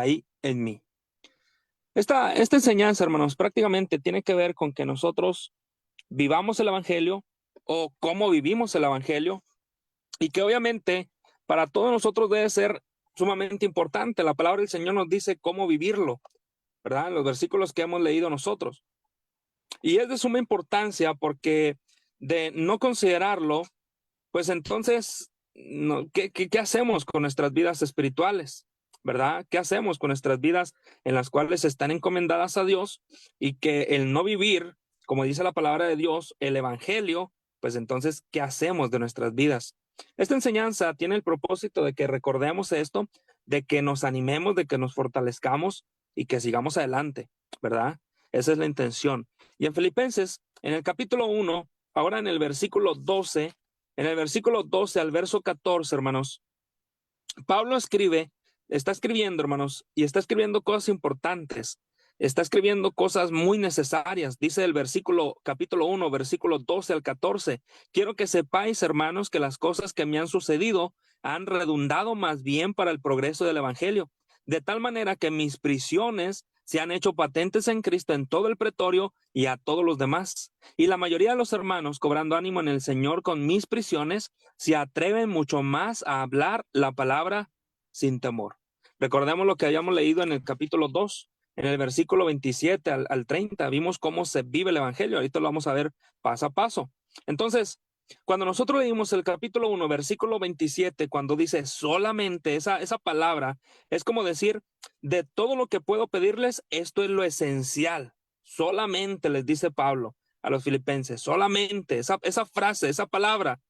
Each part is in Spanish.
ahí en mí. Esta enseñanza, hermanos, prácticamente tiene que ver con que nosotros vivamos el Evangelio o cómo vivimos el Evangelio, y que obviamente para todos nosotros debe ser sumamente importante. La palabra del Señor nos dice cómo vivirlo, ¿verdad? En los versículos que hemos leído nosotros. Y es de suma importancia porque de no considerarlo, pues entonces, no, ¿qué hacemos con nuestras vidas espirituales? ¿Verdad? ¿Qué hacemos con nuestras vidas en las cuales están encomendadas a Dios y que el no vivir, como dice la palabra de Dios, el evangelio, pues entonces, ¿qué hacemos de nuestras vidas? Esta enseñanza tiene el propósito de que recordemos esto, de que nos animemos, de que nos fortalezcamos y que sigamos adelante, ¿verdad? Esa es la intención. Y en Filipenses, en el capítulo 1, ahora en el versículo 12, en el versículo 12 al verso 14, hermanos, Pablo está escribiendo, hermanos, y está escribiendo cosas importantes. Está escribiendo cosas muy necesarias. Dice el capítulo 1, versículo 12 al 14. Quiero que sepáis, hermanos, que las cosas que me han sucedido han redundado más bien para el progreso del evangelio, de tal manera que mis prisiones se han hecho patentes en Cristo en todo el pretorio y a todos los demás. Y la mayoría de los hermanos, cobrando ánimo en el Señor con mis prisiones, se atreven mucho más a hablar la palabra sin temor. Recordemos lo que habíamos leído en el capítulo 2, en el versículo 27 al 30, vimos cómo se vive el evangelio. Ahorita lo vamos a ver paso a paso. Entonces, cuando nosotros leímos el capítulo 1, versículo 27, cuando dice solamente, esa palabra es como decir, de todo lo que puedo pedirles, esto es lo esencial. Solamente les dice Pablo a los filipenses, solamente esa frase, esa palabra,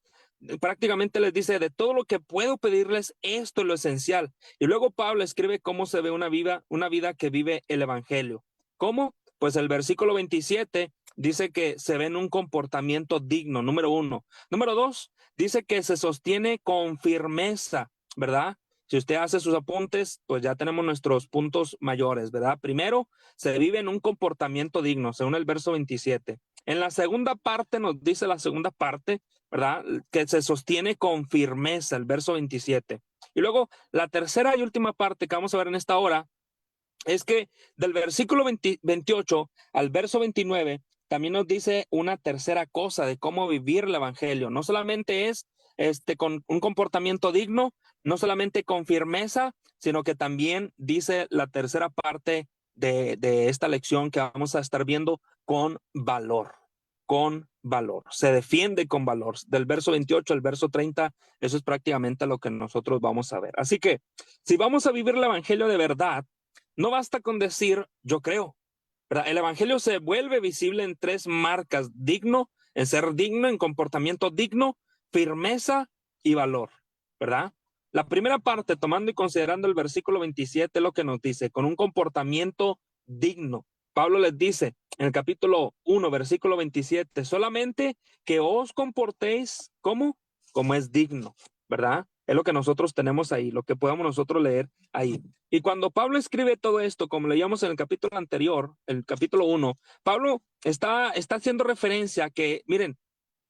prácticamente les dice, de todo lo que puedo pedirles, esto es lo esencial. Y luego Pablo escribe cómo se ve una vida que vive el evangelio. ¿Cómo? Pues el versículo 27 dice que se ve en un comportamiento digno, número 1. Número 2, dice que se sostiene con firmeza, ¿verdad? Si usted hace sus apuntes, pues ya tenemos nuestros puntos mayores, ¿verdad? Primero, se vive en un comportamiento digno, según el verso 27. En la segunda parte nos dice la segunda parte, ¿verdad? Que se sostiene con firmeza, el verso 27. Y luego la tercera y última parte que vamos a ver en esta hora es que del versículo 28 al verso 29 también nos dice una tercera cosa de cómo vivir el evangelio. No solamente es con un comportamiento digno, no solamente con firmeza, sino que también dice la tercera parte de esta lección que vamos a estar viendo con valor, con valor. Se defiende con valor. Del verso 28 al verso 30, eso es prácticamente lo que nosotros vamos a ver. Así que si vamos a vivir el evangelio de verdad, no basta con decir yo creo, ¿verdad? El evangelio se vuelve visible en tres marcas: digno, en ser digno, en comportamiento digno, firmeza y valor, ¿verdad? La primera parte, tomando y considerando el versículo 27, lo que nos dice, con un comportamiento digno. Pablo les dice en el capítulo 1, versículo 27, solamente que os comportéis como es digno, ¿verdad? Es lo que nosotros tenemos ahí, lo que podamos nosotros leer ahí. Y cuando Pablo escribe todo esto, como leíamos en el capítulo anterior, el capítulo 1, Pablo está haciendo referencia a que, miren,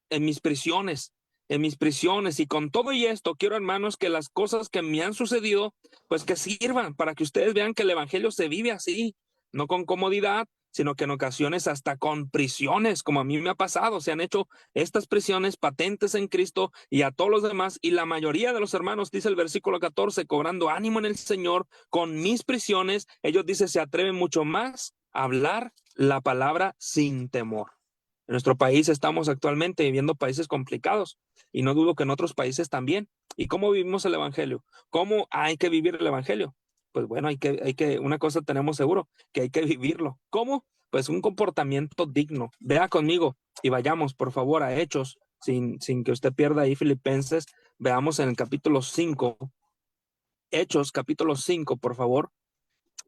en mis prisiones y con todo y esto, quiero, hermanos, que las cosas que me han sucedido, pues que sirvan para que ustedes vean que el evangelio se vive así, no con comodidad, sino que en ocasiones hasta con prisiones, como a mí me ha pasado. Se han hecho estas prisiones patentes en Cristo y a todos los demás, y la mayoría de los hermanos, dice el versículo 14, cobrando ánimo en el Señor, con mis prisiones, ellos, dice, se atreven mucho más a hablar la palabra sin temor. En nuestro país estamos actualmente viviendo países complicados, y no dudo que en otros países también. ¿Y cómo vivimos el evangelio? ¿Cómo hay que vivir el evangelio? Pues bueno, una cosa tenemos seguro, que hay que vivirlo. ¿Cómo? Pues un comportamiento digno. Vea conmigo y vayamos, por favor, a Hechos, sin que usted pierda ahí Filipenses. Veamos en el capítulo 5, Hechos capítulo 5, por favor,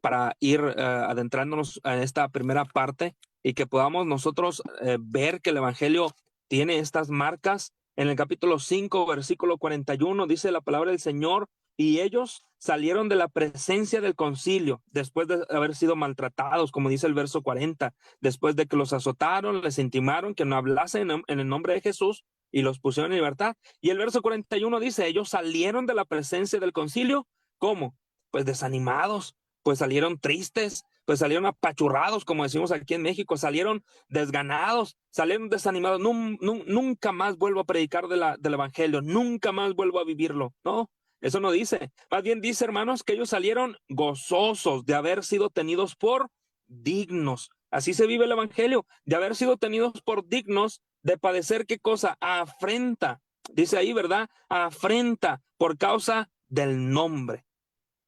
para ir adentrándonos en esta primera parte y que podamos nosotros ver que el evangelio tiene estas marcas. En el capítulo 5, versículo 41, dice la palabra del Señor: y ellos salieron de la presencia del concilio después de haber sido maltratados, como dice el verso 40, después de que los azotaron, les intimaron que no hablasen en el nombre de Jesús y los pusieron en libertad. Y el verso 41 dice: ellos salieron de la presencia del concilio, ¿cómo? Pues desanimados, pues salieron tristes, pues salieron apachurrados, como decimos aquí en México, salieron desganados, salieron desanimados. Nunca más vuelvo a predicar del evangelio, nunca más vuelvo a vivirlo. No, eso no dice. Más bien dice, hermanos, que ellos salieron gozosos de haber sido tenidos por dignos. Así se vive el evangelio, de haber sido tenidos por dignos de padecer, ¿qué cosa? Afrenta. Dice ahí, ¿verdad? Afrenta por causa del nombre,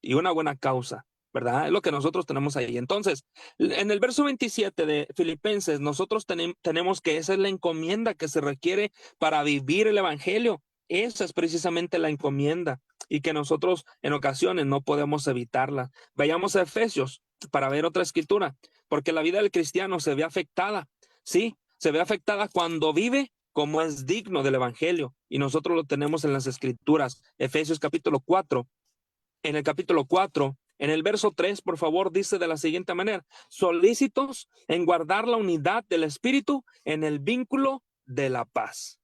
y una buena causa, ¿verdad? Es lo que nosotros tenemos ahí. Entonces, en el verso 27 de Filipenses, nosotros tenemos que esa es la encomienda que se requiere para vivir el evangelio. Esa es precisamente la encomienda, y que nosotros en ocasiones no podemos evitarla. Vayamos a Efesios para ver otra escritura, porque la vida del cristiano se ve afectada, sí, se ve afectada cuando vive como es digno del evangelio, y nosotros lo tenemos en las escrituras. Efesios capítulo 4, en el capítulo 4, en el verso 3, por favor, dice de la siguiente manera: solícitos en guardar la unidad del espíritu en el vínculo de la paz.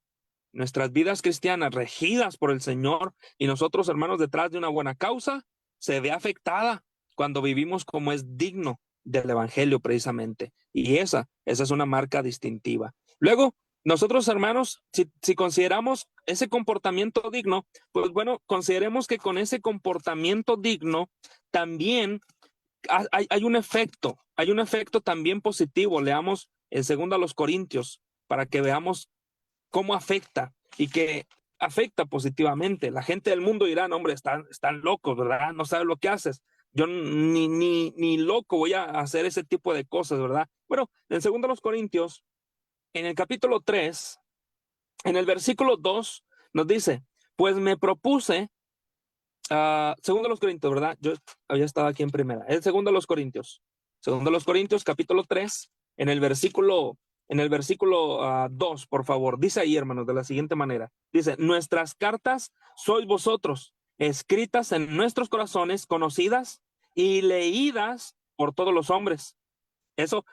Nuestras vidas cristianas regidas por el Señor y nosotros, hermanos, detrás de una buena causa, se ve afectada cuando vivimos como es digno del evangelio precisamente. Y esa es una marca distintiva. Luego, nosotros, hermanos, si consideramos ese comportamiento digno, pues bueno, consideremos que con ese comportamiento digno también hay un efecto también positivo. Leamos en 2 Corintios para que veamos cómo afecta, y que afecta positivamente. La gente del mundo dirá: no, hombre, están locos, ¿verdad? No sabes lo que haces. Yo ni loco voy a hacer ese tipo de cosas, ¿verdad? Bueno, en 2 Corintios, en el capítulo 3, en el versículo 2, nos dice: pues me propuse, segundo Corintios, ¿verdad? Yo había estado aquí en primera. El segundo Corintios, capítulo 3, en el versículo 2, por favor. Dice ahí, hermanos, de la siguiente manera. Dice: nuestras cartas sois vosotros, escritas en nuestros corazones, conocidas y leídas por todos los hombres. Eso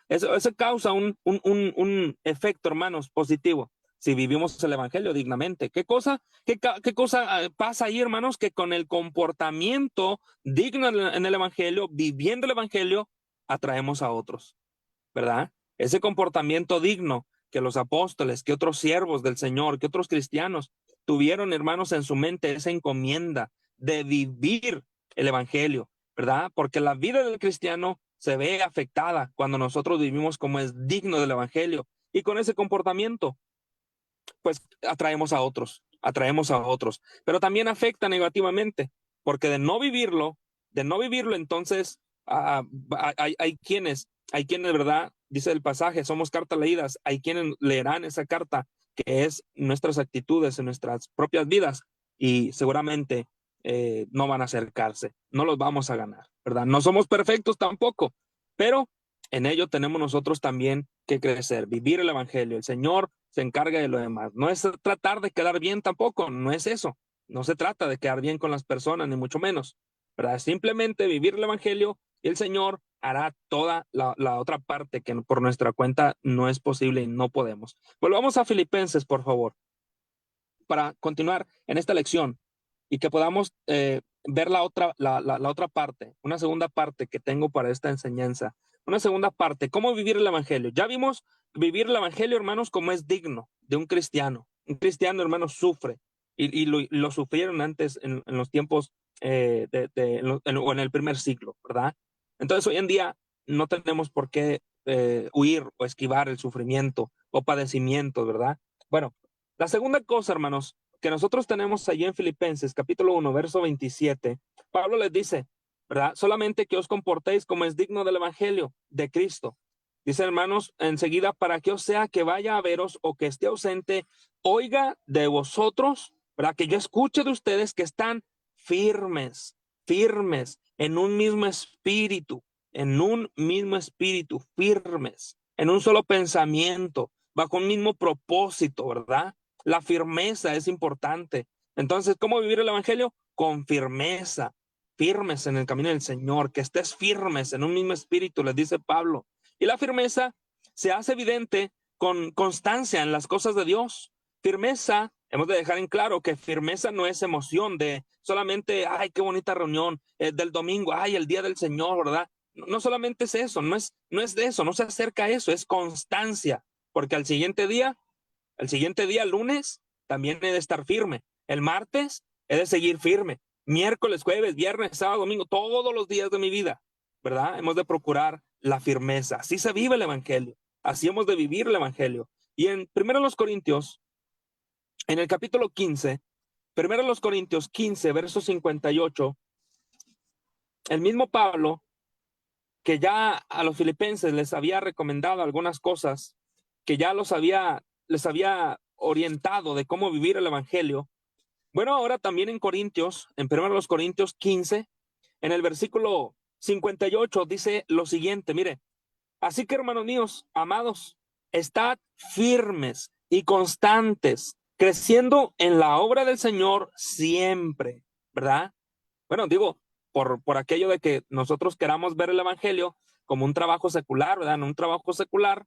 causa un efecto, hermanos, positivo, si vivimos el evangelio dignamente. ¿Qué cosa pasa ahí, hermanos? Que con el comportamiento digno en el evangelio, viviendo el evangelio, atraemos a otros, ¿verdad? Ese comportamiento digno que los apóstoles, que otros siervos del Señor, que otros cristianos tuvieron, hermanos, en su mente esa encomienda de vivir el evangelio, ¿verdad? Porque la vida del cristiano se ve afectada cuando nosotros vivimos como es digno del evangelio, y con ese comportamiento pues atraemos a otros, pero también afecta negativamente, porque de no vivirlo, entonces hay quienes, ¿verdad? Dice el pasaje, somos cartas leídas, hay quienes leerán esa carta, que es nuestras actitudes en nuestras propias vidas, y seguramente no van a acercarse, no los vamos a ganar, ¿verdad? No somos perfectos tampoco, pero en ello tenemos nosotros también que crecer, vivir el evangelio. El Señor se encarga de lo demás. No es tratar de quedar bien tampoco, no es eso. No se trata de quedar bien con las personas, ni mucho menos, ¿verdad? Simplemente vivir el evangelio, y el Señor hará toda la otra parte que por nuestra cuenta no es posible y no podemos. Volvamos a Filipenses, por favor, para continuar en esta lección, y que podamos ver la otra parte, una segunda parte que tengo para esta enseñanza. Una segunda parte: ¿cómo vivir el evangelio? Ya vimos vivir el evangelio, hermanos, como es digno de un cristiano. Un cristiano, hermanos, sufre, y lo sufrieron antes en los tiempos o en el primer siglo, ¿verdad? Entonces, hoy en día no tenemos por qué huir o esquivar el sufrimiento o padecimiento, ¿verdad? Bueno, la segunda cosa, hermanos, que nosotros tenemos allí en Filipenses, capítulo 1, verso 27, Pablo les dice, ¿verdad? Solamente que os comportéis como es digno del evangelio de Cristo. Dice, hermanos, enseguida: para que os sea que vaya a veros o que esté ausente, oiga de vosotros, ¿verdad? Que yo escuche de ustedes que están firmes en un mismo espíritu, firmes, en un solo pensamiento, bajo un mismo propósito, ¿verdad? La firmeza es importante. Entonces, ¿cómo vivir el evangelio? Con firmeza, firmes en el camino del Señor, que estés firmes en un mismo espíritu, les dice Pablo. Y la firmeza se hace evidente con constancia en las cosas de Dios. Firmeza Hemos de dejar en claro que firmeza no es emoción de solamente, ay, qué bonita reunión del domingo, ay, el día del Señor, ¿verdad? No, no solamente es eso, no es de eso, no se acerca a eso, es constancia, porque el siguiente día, lunes, también he de estar firme. El martes he de seguir firme. Miércoles, jueves, viernes, sábado, domingo, todos los días de mi vida, ¿verdad? Hemos de procurar la firmeza. Así se vive el evangelio. Así hemos de vivir el evangelio. Y en 1 Corintios, en el capítulo 15, 1 Corintios 15, verso 58, el mismo Pablo, que ya a los filipenses les había recomendado algunas cosas, que ya les había orientado de cómo vivir el evangelio. Bueno, ahora también en Corintios, en 1 Corintios 15, en el versículo 58 dice lo siguiente, mire, así que hermanos míos, amados, estad firmes y constantes, creciendo en la obra del Señor siempre, ¿verdad? Bueno, digo, por aquello de que nosotros queramos ver el evangelio como un trabajo secular, ¿verdad? En un trabajo secular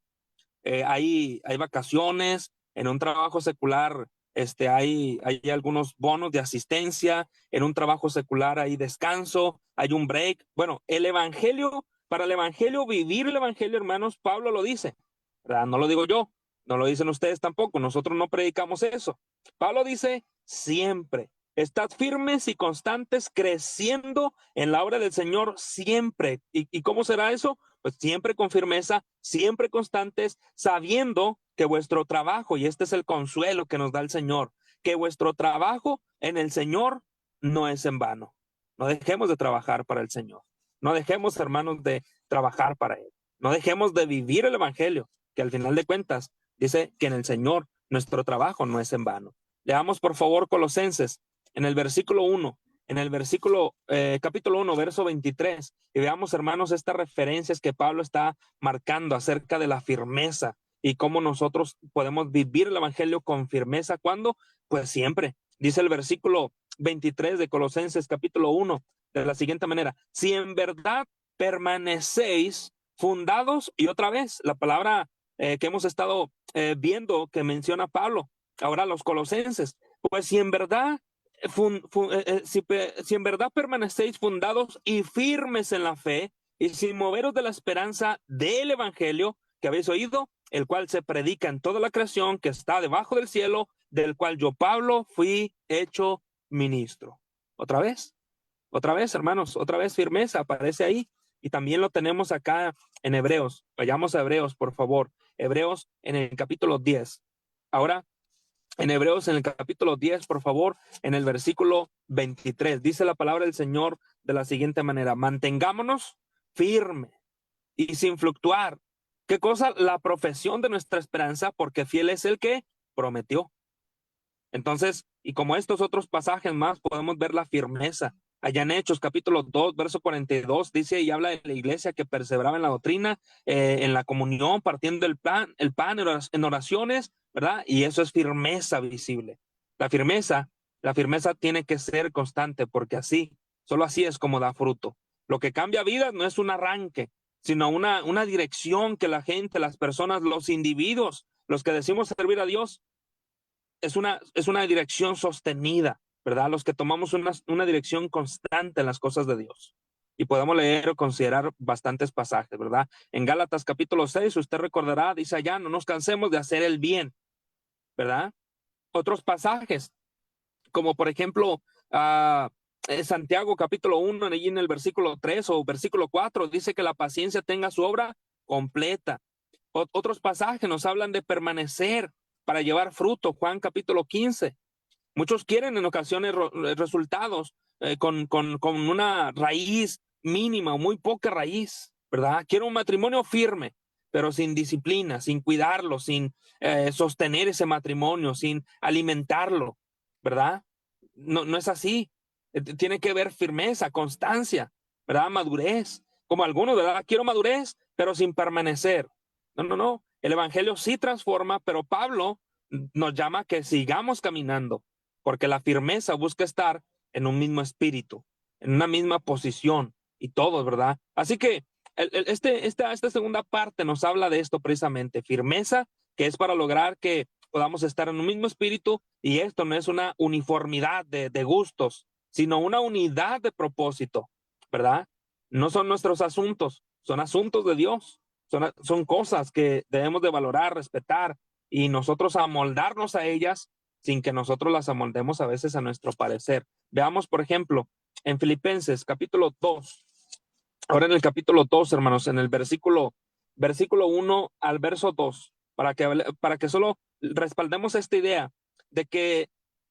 hay vacaciones, en un trabajo secular hay algunos bonos de asistencia, en un trabajo secular hay descanso, hay un break. Bueno, el evangelio, para el evangelio, vivir el evangelio, hermanos, Pablo lo dice, ¿verdad? No lo digo yo, no lo dicen ustedes tampoco, nosotros no predicamos eso. Pablo dice siempre. Estad firmes y constantes, creciendo en la obra del Señor siempre. ¿Y cómo será eso? Pues siempre con firmeza, siempre constantes, sabiendo que vuestro trabajo, y este es el consuelo que nos da el Señor, que vuestro trabajo en el Señor no es en vano. No dejemos de trabajar para el Señor. No dejemos, hermanos, de trabajar para Él. No dejemos de vivir el Evangelio, que al final de cuentas dice que en el Señor nuestro trabajo no es en vano. Leamos por favor Colosenses en el versículo 1, en el capítulo 1, verso 23, y veamos, hermanos, estas referencias que Pablo está marcando acerca de la firmeza y cómo nosotros podemos vivir el evangelio con firmeza. ¿Cuándo? Pues siempre. Dice el versículo 23 de Colosenses capítulo 1 de la siguiente manera: si en verdad permanecéis fundados, y otra vez la palabra que hemos estado viendo que menciona Pablo, ahora los colosenses, pues si en verdad si en verdad permanecéis fundados y firmes en la fe y sin moveros de la esperanza del evangelio que habéis oído, el cual se predica en toda la creación que está debajo del cielo, del cual yo, Pablo, fui hecho ministro. Otra vez, hermanos, otra vez firmeza aparece ahí. Y también lo tenemos acá en Hebreos. Vayamos a Hebreos, por favor. Hebreos en el capítulo 10. Ahora, en Hebreos, en el capítulo 10, por favor, en el versículo 23, dice la palabra del Señor de la siguiente manera: mantengámonos firme y sin fluctuar. ¿Qué cosa? La profesión de nuestra esperanza, porque fiel es el que prometió. Entonces, y como estos otros pasajes más, podemos ver la firmeza. Allá en Hechos, capítulo 2, verso 42, dice y habla de la iglesia que perseveraba en la doctrina, en la comunión, partiendo el pan en oraciones, ¿verdad? Y eso es firmeza visible. La firmeza, la firmeza tiene que ser constante, porque solo así es como da fruto. Lo que cambia vidas no es un arranque, sino una dirección que la gente, las personas, los individuos, los que decimos servir a Dios, es una dirección sostenida, ¿verdad? Los que tomamos una dirección constante en las cosas de Dios. Y podemos leer o considerar bastantes pasajes, ¿verdad? En Gálatas capítulo 6, usted recordará, dice allá, no nos cansemos de hacer el bien, ¿verdad? Otros pasajes, como por ejemplo, Santiago capítulo 1, allí en el versículo 3 o versículo 4, dice que la paciencia tenga su obra completa. Otros pasajes nos hablan de permanecer para llevar fruto. Juan capítulo 15. Muchos quieren en ocasiones resultados con una raíz mínima o muy poca raíz, ¿verdad? Quiero un matrimonio firme, pero sin disciplina, sin cuidarlo, sin sostener ese matrimonio, sin alimentarlo, ¿verdad? No, no es así. Tiene que haber firmeza, constancia, ¿verdad? Madurez. Como algunos, ¿verdad? Quiero madurez, pero sin permanecer. No, no, no. El evangelio sí transforma, pero Pablo nos llama a que sigamos caminando, porque la firmeza busca estar en un mismo espíritu, en una misma posición, y todos, ¿verdad? Así que esta segunda parte nos habla de esto precisamente: firmeza, que es para lograr que podamos estar en un mismo espíritu, y esto no es una uniformidad de gustos, sino una unidad de propósito, ¿verdad? No son nuestros asuntos, son asuntos de Dios, son cosas que debemos de valorar, respetar, y nosotros amoldarnos a ellas sin que nosotros las amoldemos a veces a nuestro parecer. Veamos, por ejemplo, en Filipenses capítulo 2, ahora en el capítulo 2, hermanos, en el versículo 1 al verso 2, para que solo respaldemos esta idea de que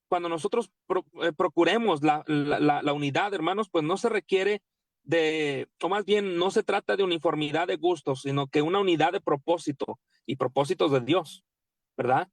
cuando nosotros procuremos la unidad, hermanos, pues no se requiere o más bien no se trata de uniformidad de gustos, sino que una unidad de propósito y propósitos de Dios, ¿verdad?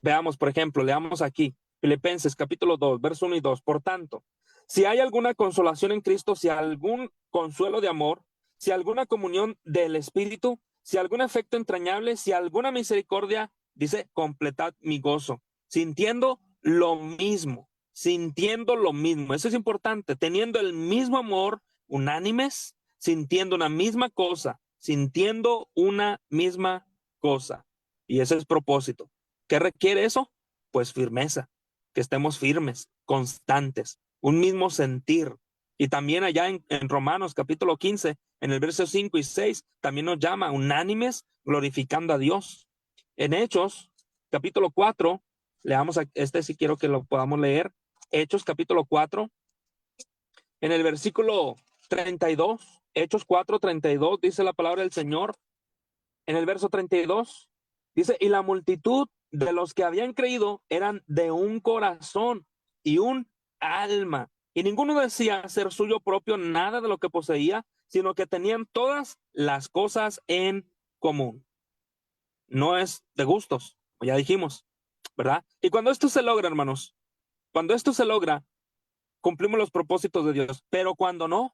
Veamos, por ejemplo, leamos aquí, Filipenses capítulo 2, verso 1 y 2. Por tanto, si hay alguna consolación en Cristo, si algún consuelo de amor, si alguna comunión del Espíritu, si algún afecto entrañable, si alguna misericordia, dice, completad mi gozo, sintiendo lo mismo, sintiendo lo mismo. Eso es importante, teniendo el mismo amor, unánimes, sintiendo una misma cosa, sintiendo una misma cosa. Y ese es propósito. ¿Qué requiere eso? Pues firmeza, que estemos firmes, constantes, un mismo sentir. Y también allá en Romanos capítulo 15, en el verso 5 y 6, también nos llama unánimes glorificando a Dios. En Hechos capítulo 4, leamos este si quiero que lo podamos leer. Hechos capítulo 4, en el versículo 32, Hechos 4, 32, dice la palabra del Señor. En el verso 32, dice, y la multitud de los que habían creído eran de un corazón y un alma. Y ninguno decía ser suyo propio nada de lo que poseía, sino que tenían todas las cosas en común. No es de gustos, ya dijimos, ¿verdad? Y cuando esto se logra, hermanos, cuando esto se logra, cumplimos los propósitos de Dios. Pero cuando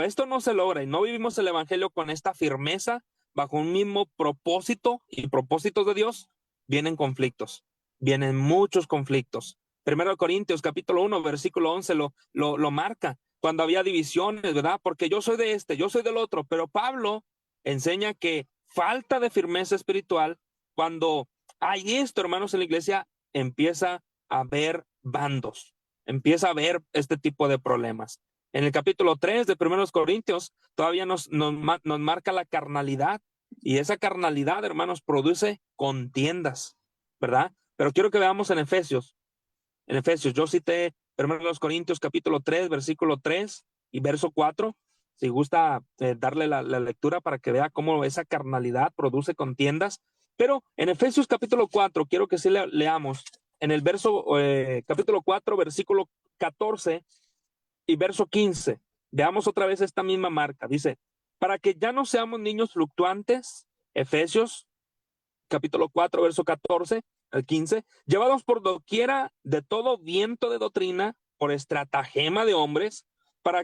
esto no se logra y no vivimos el evangelio con esta firmeza, bajo un mismo propósito y propósitos de Dios, vienen conflictos, vienen muchos conflictos. Primero Corintios capítulo 1, versículo 11 lo marca, cuando había divisiones, ¿verdad? Porque yo soy de este, yo soy del otro, pero Pablo enseña que falta de firmeza espiritual, cuando hay esto, hermanos, en la iglesia, empieza a haber bandos, empieza a haber este tipo de problemas. En el capítulo 3 de Primeros Corintios todavía nos marca la carnalidad, y esa carnalidad, hermanos, produce contiendas, ¿verdad? Pero quiero que veamos en Efesios. En Efesios, yo cité Primeros Corintios capítulo 3, versículo 3 y verso 4. Si gusta darle la lectura para que vea cómo esa carnalidad produce contiendas. Pero en Efesios capítulo 4, quiero que sí leamos en el verso, capítulo 4, versículo 14 y verso 15. Veamos otra vez esta misma marca. Dice, para que ya no seamos niños fluctuantes, Efesios capítulo 4, verso 14 al 15, llevados por doquiera de todo viento de doctrina, por estratagema de hombres, para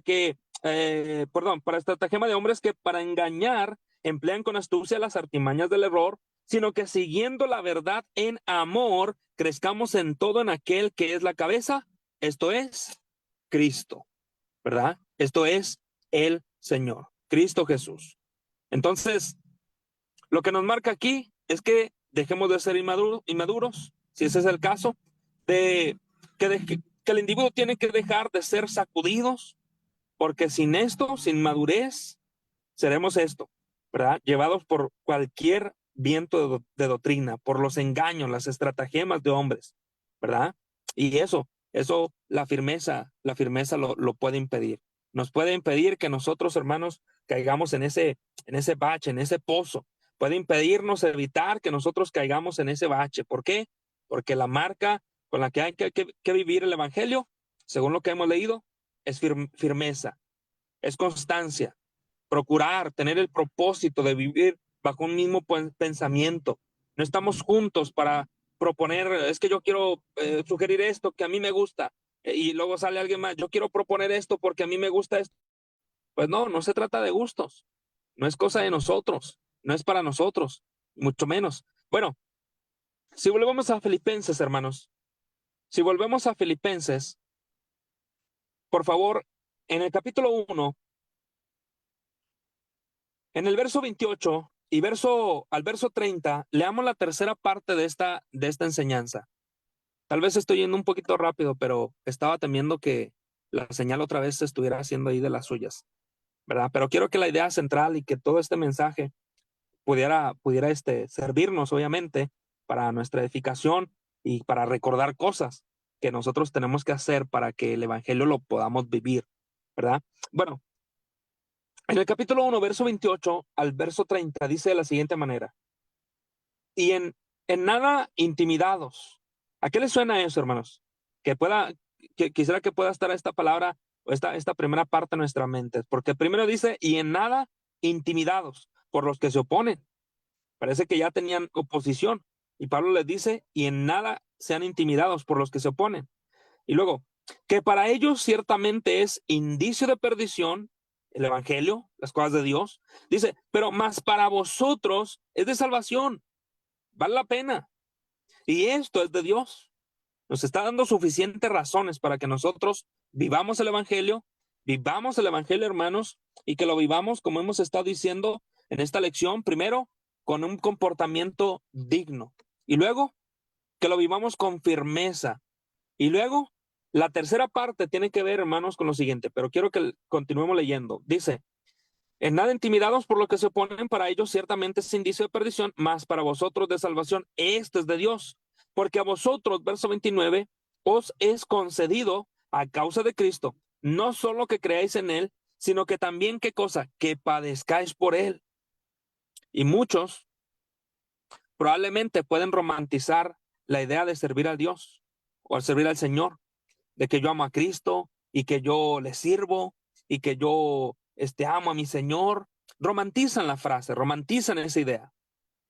estratagema de hombres que para engañar emplean con astucia las artimañas del error, sino que siguiendo la verdad en amor, crezcamos en todo en aquel que es la cabeza, esto es Cristo, ¿verdad? Esto es el Señor, Cristo Jesús. Entonces, lo que nos marca aquí es que dejemos de ser inmaduros, si ese es el caso, que el individuo tiene que dejar de ser sacudidos, porque sin esto, sin madurez, seremos esto, ¿verdad? Llevados por cualquier viento de doctrina, por los engaños, las estratagemas de hombres, ¿verdad? Y eso la firmeza lo puede impedir. Nos puede impedir que nosotros, hermanos, caigamos en ese bache, en ese pozo. Puede impedirnos evitar que nosotros caigamos en ese bache. ¿Por qué? Porque la marca con la que hay que vivir el evangelio, según lo que hemos leído, es firmeza, es constancia, procurar tener el propósito de vivir bajo un mismo pensamiento. No estamos juntos para proponer, es que yo quiero sugerir esto que a mí me gusta, y luego sale alguien más, yo quiero proponer esto porque a mí me gusta esto. Pues no se trata de gustos, no es cosa de nosotros, no es para nosotros, mucho menos. Bueno, si volvemos a Filipenses, hermanos, si volvemos a Filipenses, por favor, en el capítulo 1, en el verso 28, al verso 30, leamos la tercera parte de esta enseñanza. Tal vez estoy yendo un poquito rápido, pero estaba temiendo que la señal otra vez se estuviera haciendo ahí de las suyas, ¿verdad? Pero quiero que la idea central y que todo este mensaje pudiera servirnos, obviamente, para nuestra edificación y para recordar cosas que nosotros tenemos que hacer para que el evangelio lo podamos vivir, ¿verdad? Bueno, en el capítulo 1, verso 28 al verso 30, dice de la siguiente manera: y en nada intimidados. ¿A qué les suena eso, hermanos? Quisiera que pueda estar esta palabra o esta primera parte en nuestra mente, porque primero dice, y en nada intimidados por los que se oponen. Parece que ya tenían oposición. Y Pablo les dice, y en nada sean intimidados por los que se oponen. Y luego, que para ellos ciertamente es indicio de perdición, el evangelio, las cosas de Dios. Dice, pero más para vosotros es de salvación, vale la pena. Y esto es de Dios. Nos está dando suficientes razones para que nosotros vivamos el evangelio, hermanos, y que lo vivamos, como hemos estado diciendo en esta lección, primero con un comportamiento digno, y luego que lo vivamos con firmeza, y luego la tercera parte tiene que ver, hermanos, con lo siguiente, pero quiero que continuemos leyendo. Dice, en nada intimidados por lo que se oponen, para ellos ciertamente es indicio de perdición, mas para vosotros de salvación. Esto es de Dios, porque a vosotros, verso 29, os es concedido a causa de Cristo, no solo que creáis en Él, sino que también, ¿qué cosa? Que padezcáis por Él. Y muchos probablemente pueden romantizar la idea de servir a Dios o al servir al Señor, de que yo amo a Cristo y que yo le sirvo y que yo amo a mi Señor. Romantizan la frase, romantizan esa idea.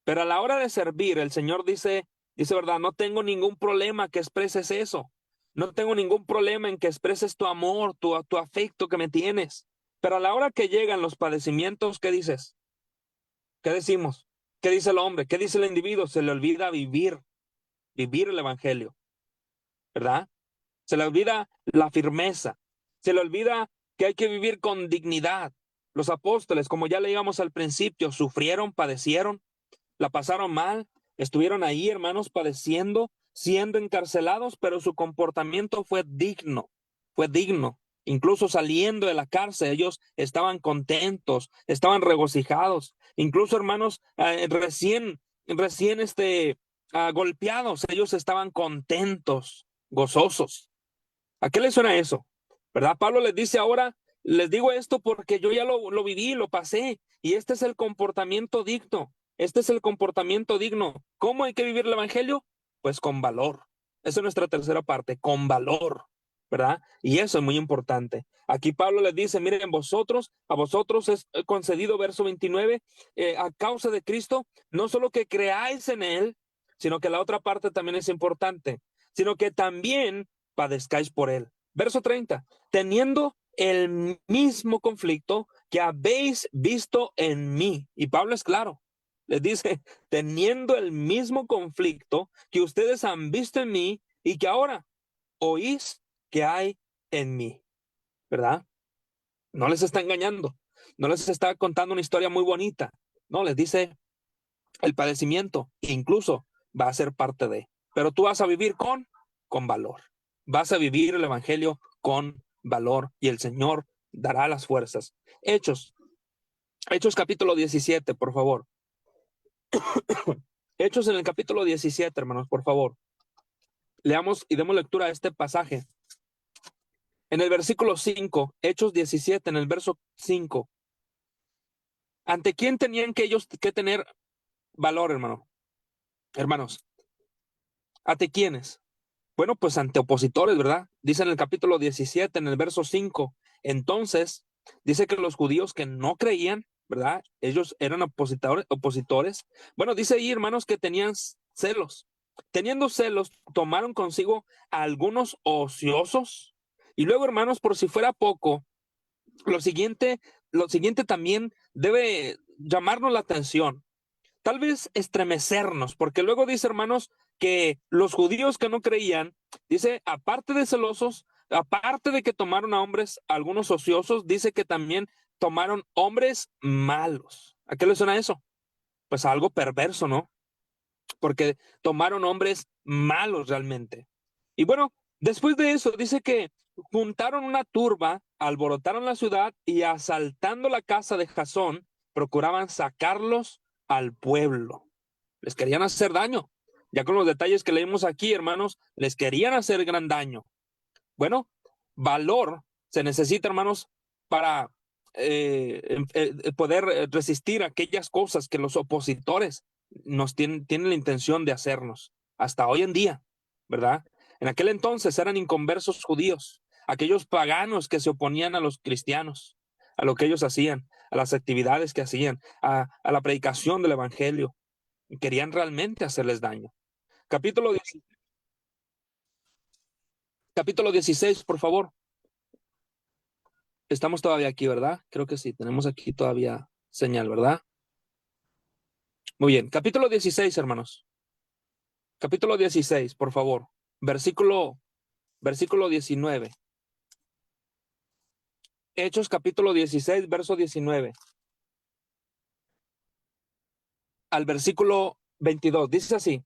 Pero a la hora de servir, el Señor dice, verdad, no tengo ningún problema que expreses eso. No tengo ningún problema en que expreses tu amor, tu afecto que me tienes. Pero a la hora que llegan los padecimientos, ¿qué dices? ¿Qué decimos? ¿Qué dice el hombre? ¿Qué dice el individuo? Se le olvida vivir el evangelio, ¿verdad? Se le olvida la firmeza, se le olvida que hay que vivir con dignidad. Los apóstoles, como ya leíamos al principio, sufrieron, padecieron, la pasaron mal, estuvieron ahí, hermanos, padeciendo, siendo encarcelados, pero su comportamiento fue digno, fue digno. Incluso saliendo de la cárcel, ellos estaban contentos, estaban regocijados. Incluso, hermanos, recién golpeados, ellos estaban contentos, gozosos. ¿A qué les suena eso? ¿Verdad? Pablo les dice ahora, les digo esto porque yo ya lo viví, lo pasé, y este es el comportamiento digno. Este es el comportamiento digno. ¿Cómo hay que vivir el evangelio? Pues con valor. Esa es nuestra tercera parte, con valor, ¿verdad? Y eso es muy importante. Aquí Pablo les dice, miren, a vosotros es concedido, verso 29, a causa de Cristo, no solo que creáis en Él, sino que la otra parte también es importante, sino que también padezcáis por Él. Verso 30, teniendo el mismo conflicto que habéis visto en mí. Y Pablo es claro, les dice, teniendo el mismo conflicto que ustedes han visto en mí y que ahora oís que hay en mí, ¿verdad? No les está engañando, no les está contando una historia muy bonita, no, les dice el padecimiento, incluso va a ser parte de, pero tú vas a vivir con valor, vas a vivir el evangelio con valor y el Señor dará las fuerzas. Hechos capítulo 17, por favor. Hechos en el capítulo 17, hermanos, por favor. Leamos y demos lectura a este pasaje. En el versículo 5, Hechos 17, en el verso 5. ¿Ante quién tenían que ellos que tener valor, hermanos? ¿Ante quiénes? Bueno, pues ante opositores, ¿verdad? Dice en el capítulo 17, en el verso 5. Entonces, dice que los judíos que no creían, ¿verdad? Ellos eran opositores. Bueno, dice ahí, hermanos, que tenían celos. Teniendo celos, tomaron consigo a algunos ociosos. Y luego, hermanos, por si fuera poco, lo siguiente, lo siguiente también debe llamarnos la atención. Tal vez estremecernos, porque luego dice, hermanos, que los judíos que no creían, dice, aparte de celosos, aparte de que tomaron a hombres, algunos ociosos, dice que también tomaron hombres malos. ¿A qué le suena eso? pues a algo perverso, ¿no? Porque tomaron hombres malos realmente. Y bueno, después de eso dice que juntaron una turba, alborotaron la ciudad y asaltando la casa de Jasón, procuraban sacarlos al pueblo. Les querían hacer daño. Ya con los detalles que leímos aquí, hermanos, les querían hacer gran daño. Bueno, valor se necesita, hermanos, para poder resistir aquellas cosas que los opositores tienen la intención de hacernos. Hasta hoy en día, ¿verdad? En aquel entonces eran inconversos judíos, aquellos paganos que se oponían a los cristianos, a lo que ellos hacían, a las actividades que hacían, a la predicación del evangelio. Querían realmente hacerles daño. Capítulo 10, capítulo 16, por favor. Estamos todavía aquí, ¿verdad? Creo que sí, tenemos aquí todavía señal, ¿verdad? Muy bien, capítulo 16, hermanos. Capítulo 16, por favor. Versículo 19. Hechos capítulo 16, verso 19. Al versículo 22. Dice así: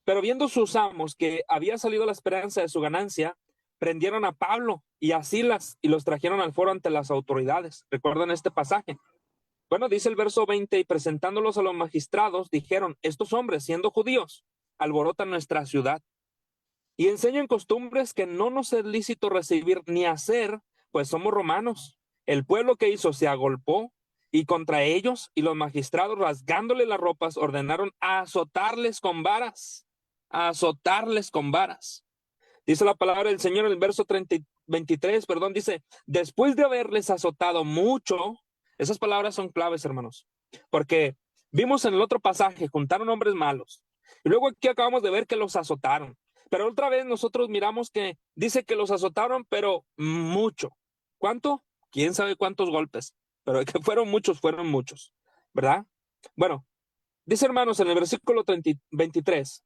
pero viendo sus amos que había salido la esperanza de su ganancia, prendieron a Pablo y a Silas y los trajeron al foro ante las autoridades. ¿Recuerdan este pasaje? Bueno, dice el verso 20, y presentándolos a los magistrados, dijeron, estos hombres, siendo judíos, alborotan nuestra ciudad y enseñan costumbres que no nos es lícito recibir ni hacer, pues somos romanos. El pueblo que hizo se agolpó y contra ellos, y los magistrados, rasgándole las ropas, ordenaron azotarles con varas, azotarles con varas. Dice la palabra del Señor en el verso 23, perdón, dice, después de haberles azotado mucho, esas palabras son claves, hermanos, porque vimos en el otro pasaje, juntaron hombres malos, y luego aquí acabamos de ver que los azotaron, pero otra vez nosotros miramos que dice que los azotaron, pero mucho. ¿Cuánto? ¿Quién sabe cuántos golpes? Pero que fueron muchos, ¿verdad? Bueno, dice hermanos en el versículo 23,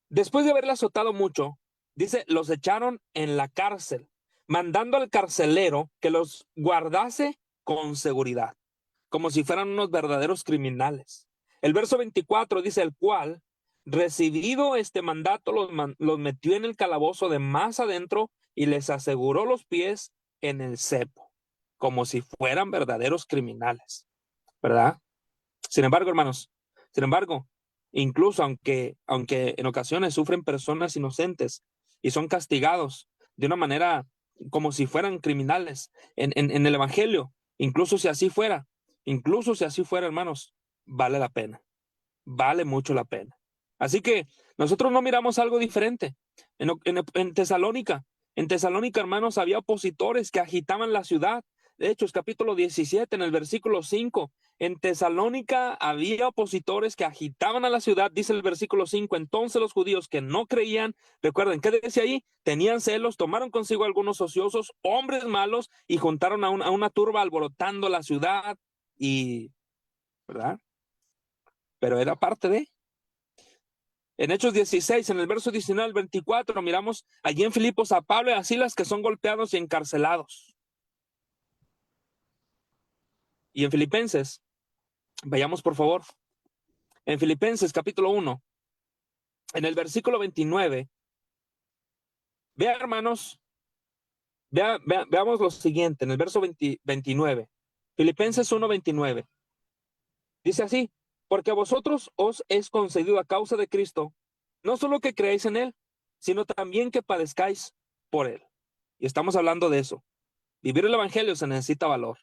después de haberle azotado mucho, dice, los echaron en la cárcel, mandando al carcelero que los guardase con seguridad, como si fueran unos verdaderos criminales. El verso 24 dice, el cual, recibido este mandato, los metió en el calabozo de más adentro y les aseguró los pies en el cepo, como si fueran verdaderos criminales, ¿verdad? Sin embargo, hermanos, sin embargo, incluso aunque en ocasiones sufren personas inocentes y son castigados de una manera como si fueran criminales en el Evangelio, incluso si así fuera, hermanos, vale la pena, vale mucho la pena. Así que nosotros no miramos algo diferente. En Tesalónica, hermanos, había opositores que agitaban la ciudad. De hecho, es capítulo 17, en el versículo 5. En Tesalónica había opositores que agitaban a la ciudad, dice el versículo 5. Entonces los judíos que no creían, recuerden, ¿qué decía ahí? Tenían celos, tomaron consigo algunos ociosos, hombres malos, y juntaron a una turba alborotando la ciudad. Y, ¿verdad? Pero era parte de... En Hechos 16, en el verso 19 al 24, miramos allí en Filipos a Pablo y a Silas que son golpeados y encarcelados. Y en Filipenses, vayamos por favor, en Filipenses capítulo 1, en el versículo 29, vea hermanos, veamos lo siguiente, en el verso 29, Filipenses 1, 29, dice así, porque a vosotros os es concedido a causa de Cristo, no solo que creáis en Él, sino también que padezcáis por Él. Y estamos hablando de eso. Vivir el evangelio se necesita valor.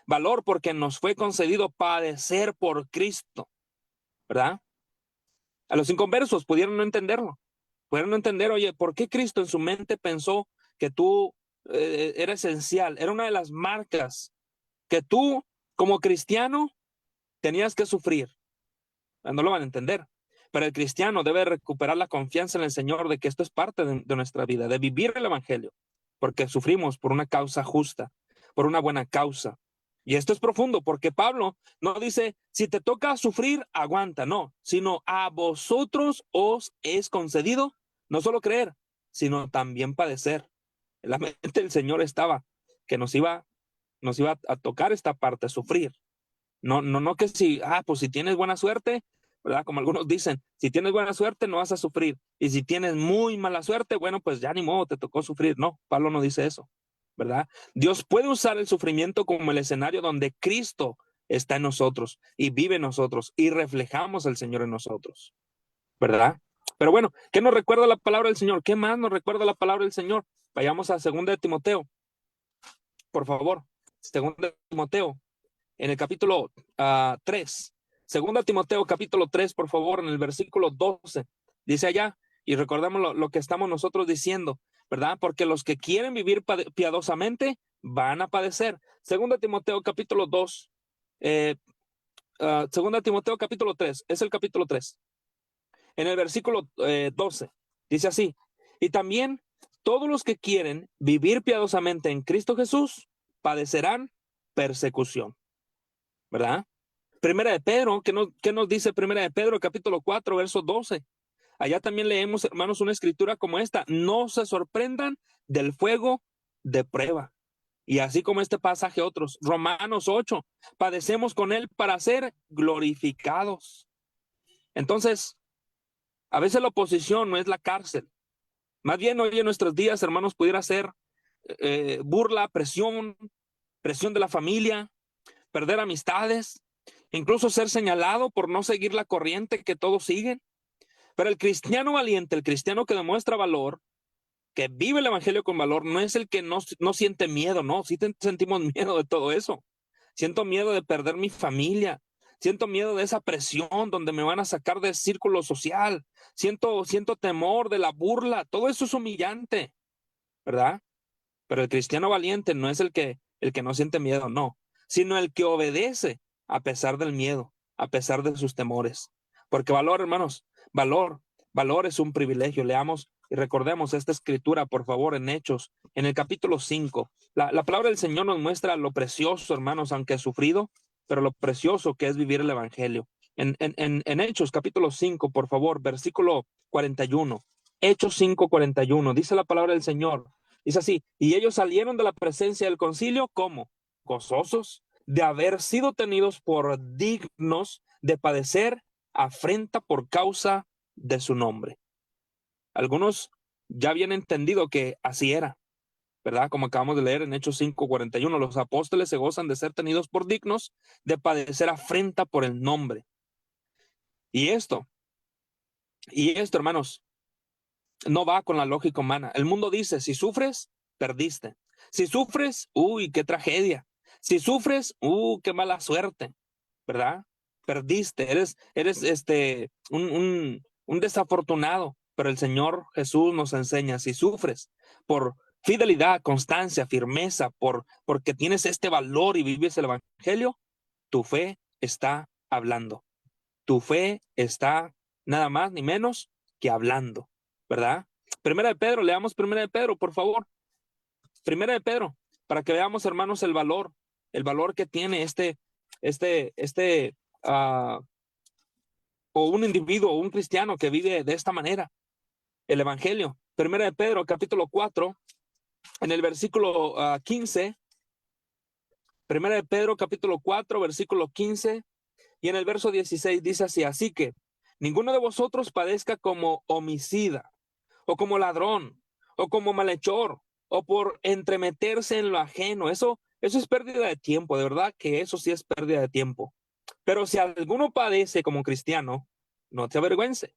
Valor porque nos fue concedido padecer por Cristo, ¿verdad? A los inconversos pudieron no entenderlo. Pudieron no entender, oye, ¿por qué Cristo en su mente pensó que tú era esencial? Era una de las marcas que tú, como cristiano, tenías que sufrir. No lo van a entender. Pero el cristiano debe recuperar la confianza en el Señor de que esto es parte de nuestra vida, de vivir el evangelio, porque sufrimos por una causa justa, por una buena causa. Y esto es profundo, porque Pablo no dice, si te toca sufrir, aguanta, no, sino a vosotros os es concedido no solo creer, sino también padecer. En la mente del Señor estaba que nos iba a tocar esta parte, sufrir. No que pues si tienes buena suerte, ¿verdad? Como algunos dicen, si tienes buena suerte no vas a sufrir. Y si tienes muy mala suerte, bueno, pues ya ni modo, te tocó sufrir. No, Pablo no dice eso, ¿verdad? Dios puede usar el sufrimiento como el escenario donde Cristo está en nosotros y vive en nosotros y reflejamos al Señor en nosotros, ¿verdad? Pero bueno, ¿qué nos recuerda la palabra del Señor? ¿Qué más nos recuerda la palabra del Señor? Vayamos a 2 de Timoteo, por favor. 2 de Timoteo, en el capítulo 3. 2 de Timoteo, capítulo 3, por favor, en el versículo 12. Dice allá, y recordamos lo que estamos nosotros diciendo, ¿verdad? Porque los que quieren vivir piadosamente van a padecer. 2 de Timoteo, capítulo 2. 2 de Timoteo, capítulo 3. Es el capítulo 3. En el versículo 12. Dice así, y también todos los que quieren vivir piadosamente en Cristo Jesús padecerán persecución, ¿verdad? Primera de Pedro, ¿qué nos dice Primera de Pedro, capítulo 4, verso 12? Allá también leemos, hermanos, una escritura como esta: no se sorprendan del fuego de prueba. Y así como este pasaje, otros. Romanos 8, padecemos con él para ser glorificados. Entonces, a veces la oposición no es la cárcel. Más bien hoy en nuestros días, hermanos, pudiera ser burla, presión de la familia, perder amistades, incluso ser señalado por no seguir la corriente que todos siguen. Pero el cristiano valiente, el cristiano que demuestra valor, que vive el evangelio con valor, no es el que no siente miedo, no, sí sentimos miedo de todo eso. Siento miedo de perder mi familia, siento miedo de esa presión donde me van a sacar del círculo social, siento temor de la burla, todo eso es humillante, ¿verdad? Pero el cristiano valiente no es el que no siente miedo, no, sino el que obedece a pesar del miedo, a pesar de sus temores. Porque valor, hermanos, valor, valor es un privilegio. Leamos y recordemos esta escritura, por favor, en Hechos, en el capítulo 5. La palabra del Señor nos muestra lo precioso, hermanos, aunque sufrido, pero lo precioso que es vivir el evangelio. En Hechos, capítulo 5, por favor, versículo 41. Hechos 5:41, dice la palabra del Señor. Dice así, y ellos salieron de la presencia del concilio, ¿cómo? Gozosos de haber sido tenidos por dignos de padecer afrenta por causa de su nombre. Algunos ya habían entendido que así era, ¿verdad? Como acabamos de leer en Hechos 5:41, los apóstoles se gozan de ser tenidos por dignos de padecer afrenta por el nombre. Y esto, hermanos, no va con la lógica humana. El mundo dice, si sufres, perdiste. Si sufres, uy, qué tragedia. Si sufres, qué mala suerte, ¿verdad? Perdiste, eres un desafortunado. Pero el Señor Jesús nos enseña, si sufres por fidelidad, constancia, firmeza, porque tienes este valor y vives el evangelio, tu fe está hablando. Tu fe está nada más ni menos que hablando, ¿verdad? Primera de Pedro, leamos Primera de Pedro, por favor. Primera de Pedro, para que veamos, hermanos, el valor que tiene uh, o un individuo, o un cristiano que vive de esta manera, el evangelio. Primera de Pedro, capítulo 4, en el versículo 15. Primera de Pedro, capítulo 4, versículo 15. Y en el verso 16 dice así, así que ninguno de vosotros padezca como homicida, o como ladrón, o como malhechor, o por entremeterse en lo ajeno. Eso es pérdida de tiempo, de verdad que eso sí es pérdida de tiempo. Pero si alguno padece como cristiano, no te avergüences,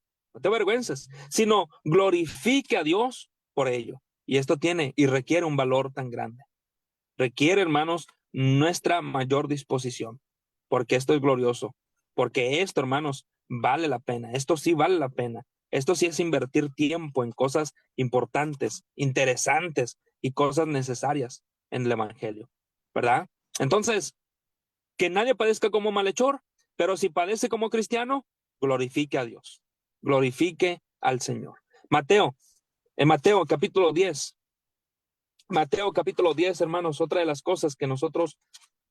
sino glorifique a Dios por ello. Y esto tiene y requiere un valor tan grande. Requiere, hermanos, nuestra mayor disposición, porque esto es glorioso, porque esto, hermanos, vale la pena. Esto sí vale la pena. Esto sí es invertir tiempo en cosas importantes, interesantes y cosas necesarias en el evangelio, ¿verdad? Entonces, que nadie padezca como malhechor, pero si padece como cristiano, glorifique a Dios, glorifique al Señor. En Mateo capítulo 10, Mateo capítulo 10, hermanos, otra de las cosas que nosotros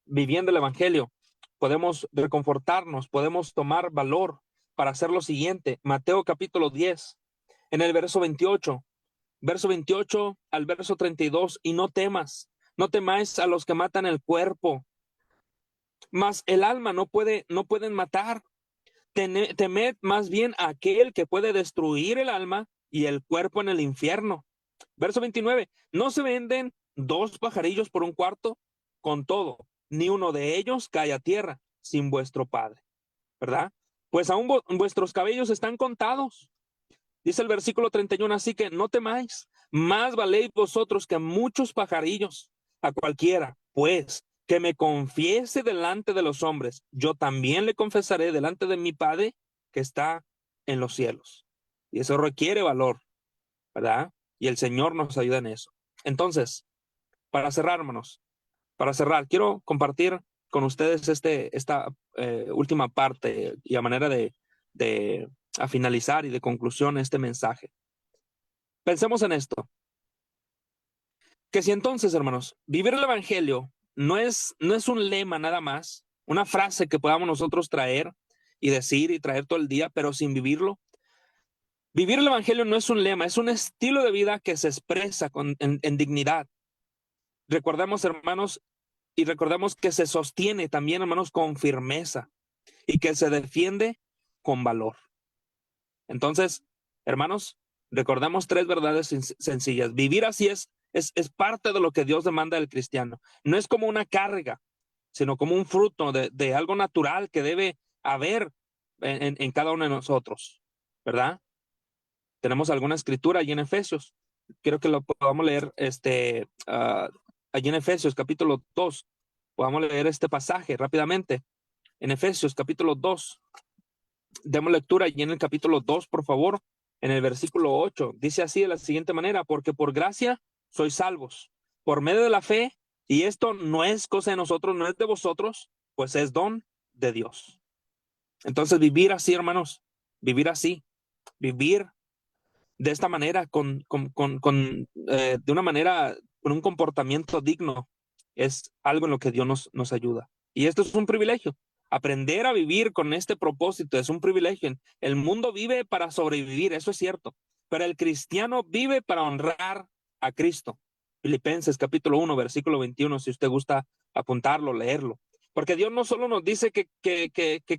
viviendo el evangelio podemos reconfortarnos, podemos tomar valor para hacer lo siguiente. Mateo capítulo 10, en el verso 28 al verso 32, y no temáis a los que matan el cuerpo, mas el alma no pueden matar. Temed más bien a aquel que puede destruir el alma y el cuerpo en el infierno. Verso 29, ¿no se venden 2 pajarillos por 1 cuarto? Con todo, ni uno de ellos cae a tierra sin vuestro Padre, ¿verdad? Pues aún vuestros cabellos están contados. Dice el versículo 31, así que no temáis, más valéis vosotros que muchos pajarillos. A cualquiera, pues, que me confiese delante de los hombres, yo también le confesaré delante de mi Padre que está en los cielos. Y eso requiere valor, ¿verdad? Y el Señor nos ayuda en eso. Entonces, para cerrar, hermanos, quiero compartir con ustedes esta última parte y a manera de a finalizar y de conclusión este mensaje. Pensemos en esto, que si entonces, hermanos, vivir el evangelio no es un lema nada más, una frase que podamos nosotros traer y decir y traer todo el día, pero sin vivirlo. Vivir el evangelio no es un lema, es un estilo de vida que se expresa en dignidad. Recordemos, hermanos, y recordemos que se sostiene también, hermanos, con firmeza y que se defiende con valor. Entonces, hermanos, recordemos 3 verdades sencillas. Vivir así es parte de lo que Dios demanda del cristiano. No es como una carga, sino como un fruto de algo natural que debe haber en cada uno de nosotros, ¿verdad? Tenemos alguna escritura allí en Efesios. Quiero que lo podamos leer allí en Efesios capítulo 2. Podamos leer este pasaje rápidamente. En Efesios capítulo 2. Demos lectura allí en el capítulo 2, por favor, en el versículo 8. Dice así de la siguiente manera, porque por gracia sois salvos, por medio de la fe, y esto no es cosa de nosotros, no es de vosotros, pues es don de Dios. Entonces vivir así, hermanos, vivir así, vivir de esta manera, de una manera, con un comportamiento digno, es algo en lo que Dios nos ayuda. Y esto es un privilegio. Aprender a vivir con este propósito es un privilegio. El mundo vive para sobrevivir, eso es cierto, pero el cristiano vive para honrar a Cristo. Filipenses capítulo 1, versículo 21, si usted gusta apuntarlo, leerlo. Porque Dios no solo nos dice que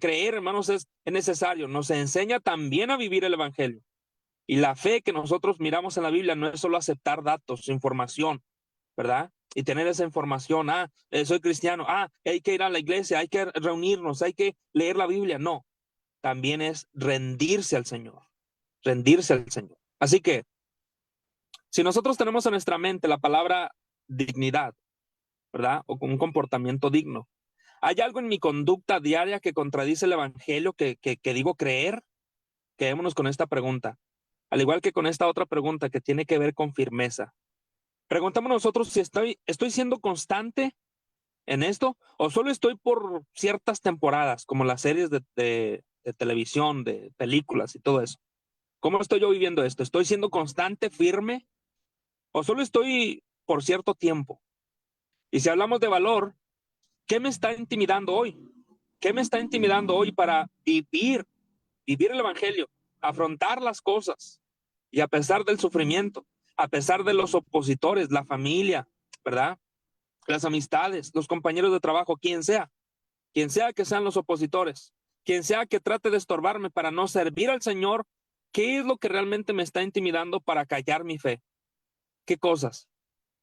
creer, hermanos, es necesario, nos enseña también a vivir el evangelio. Y la fe que nosotros miramos en la Biblia no es solo aceptar datos, información, ¿verdad? Y tener esa información, soy cristiano, hay que ir a la iglesia, hay que reunirnos, hay que leer la Biblia. No, también es rendirse al Señor, rendirse al Señor. Así que, si nosotros tenemos en nuestra mente la palabra dignidad, ¿verdad? O con un comportamiento digno, ¿hay algo en mi conducta diaria que contradice el evangelio que digo creer? Quedémonos con esta pregunta. Al igual que con esta otra pregunta que tiene que ver con firmeza. Preguntamos nosotros si estoy siendo constante en esto o solo estoy por ciertas temporadas, como las series de televisión, de películas y todo eso. ¿Cómo estoy yo viviendo esto? ¿Estoy siendo constante, firme o solo estoy por cierto tiempo? Y si hablamos de valor, ¿qué me está intimidando hoy? ¿Qué me está intimidando hoy para vivir el evangelio, afrontar las cosas y a pesar del sufrimiento, a pesar de los opositores, la familia, ¿verdad? Las amistades, los compañeros de trabajo, quien sea que sean los opositores, quien sea que trate de estorbarme para no servir al Señor, ¿qué es lo que realmente me está intimidando para callar mi fe? ¿Qué cosas?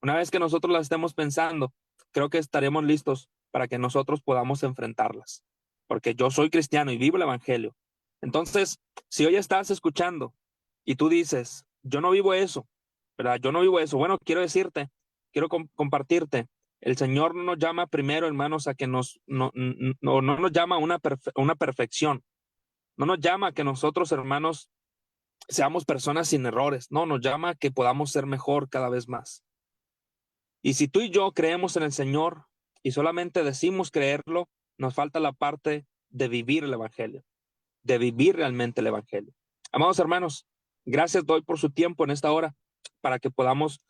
Una vez que nosotros las estemos pensando, creo que estaremos listos para que nosotros podamos enfrentarlas, porque yo soy cristiano y vivo el evangelio. Entonces, si hoy estás escuchando y tú dices, yo no vivo eso, ¿verdad? Yo no vivo eso. Bueno, quiero compartirte. El Señor no nos llama primero, hermanos, a que no nos llama a una perfección. No nos llama a que nosotros, hermanos, seamos personas sin errores. No, nos llama a que podamos ser mejor cada vez más. Y si tú y yo creemos en el Señor y solamente decimos creerlo, nos falta la parte de vivir el evangelio, de vivir realmente el evangelio. Amados hermanos, gracias doy por su tiempo en esta hora para que podamos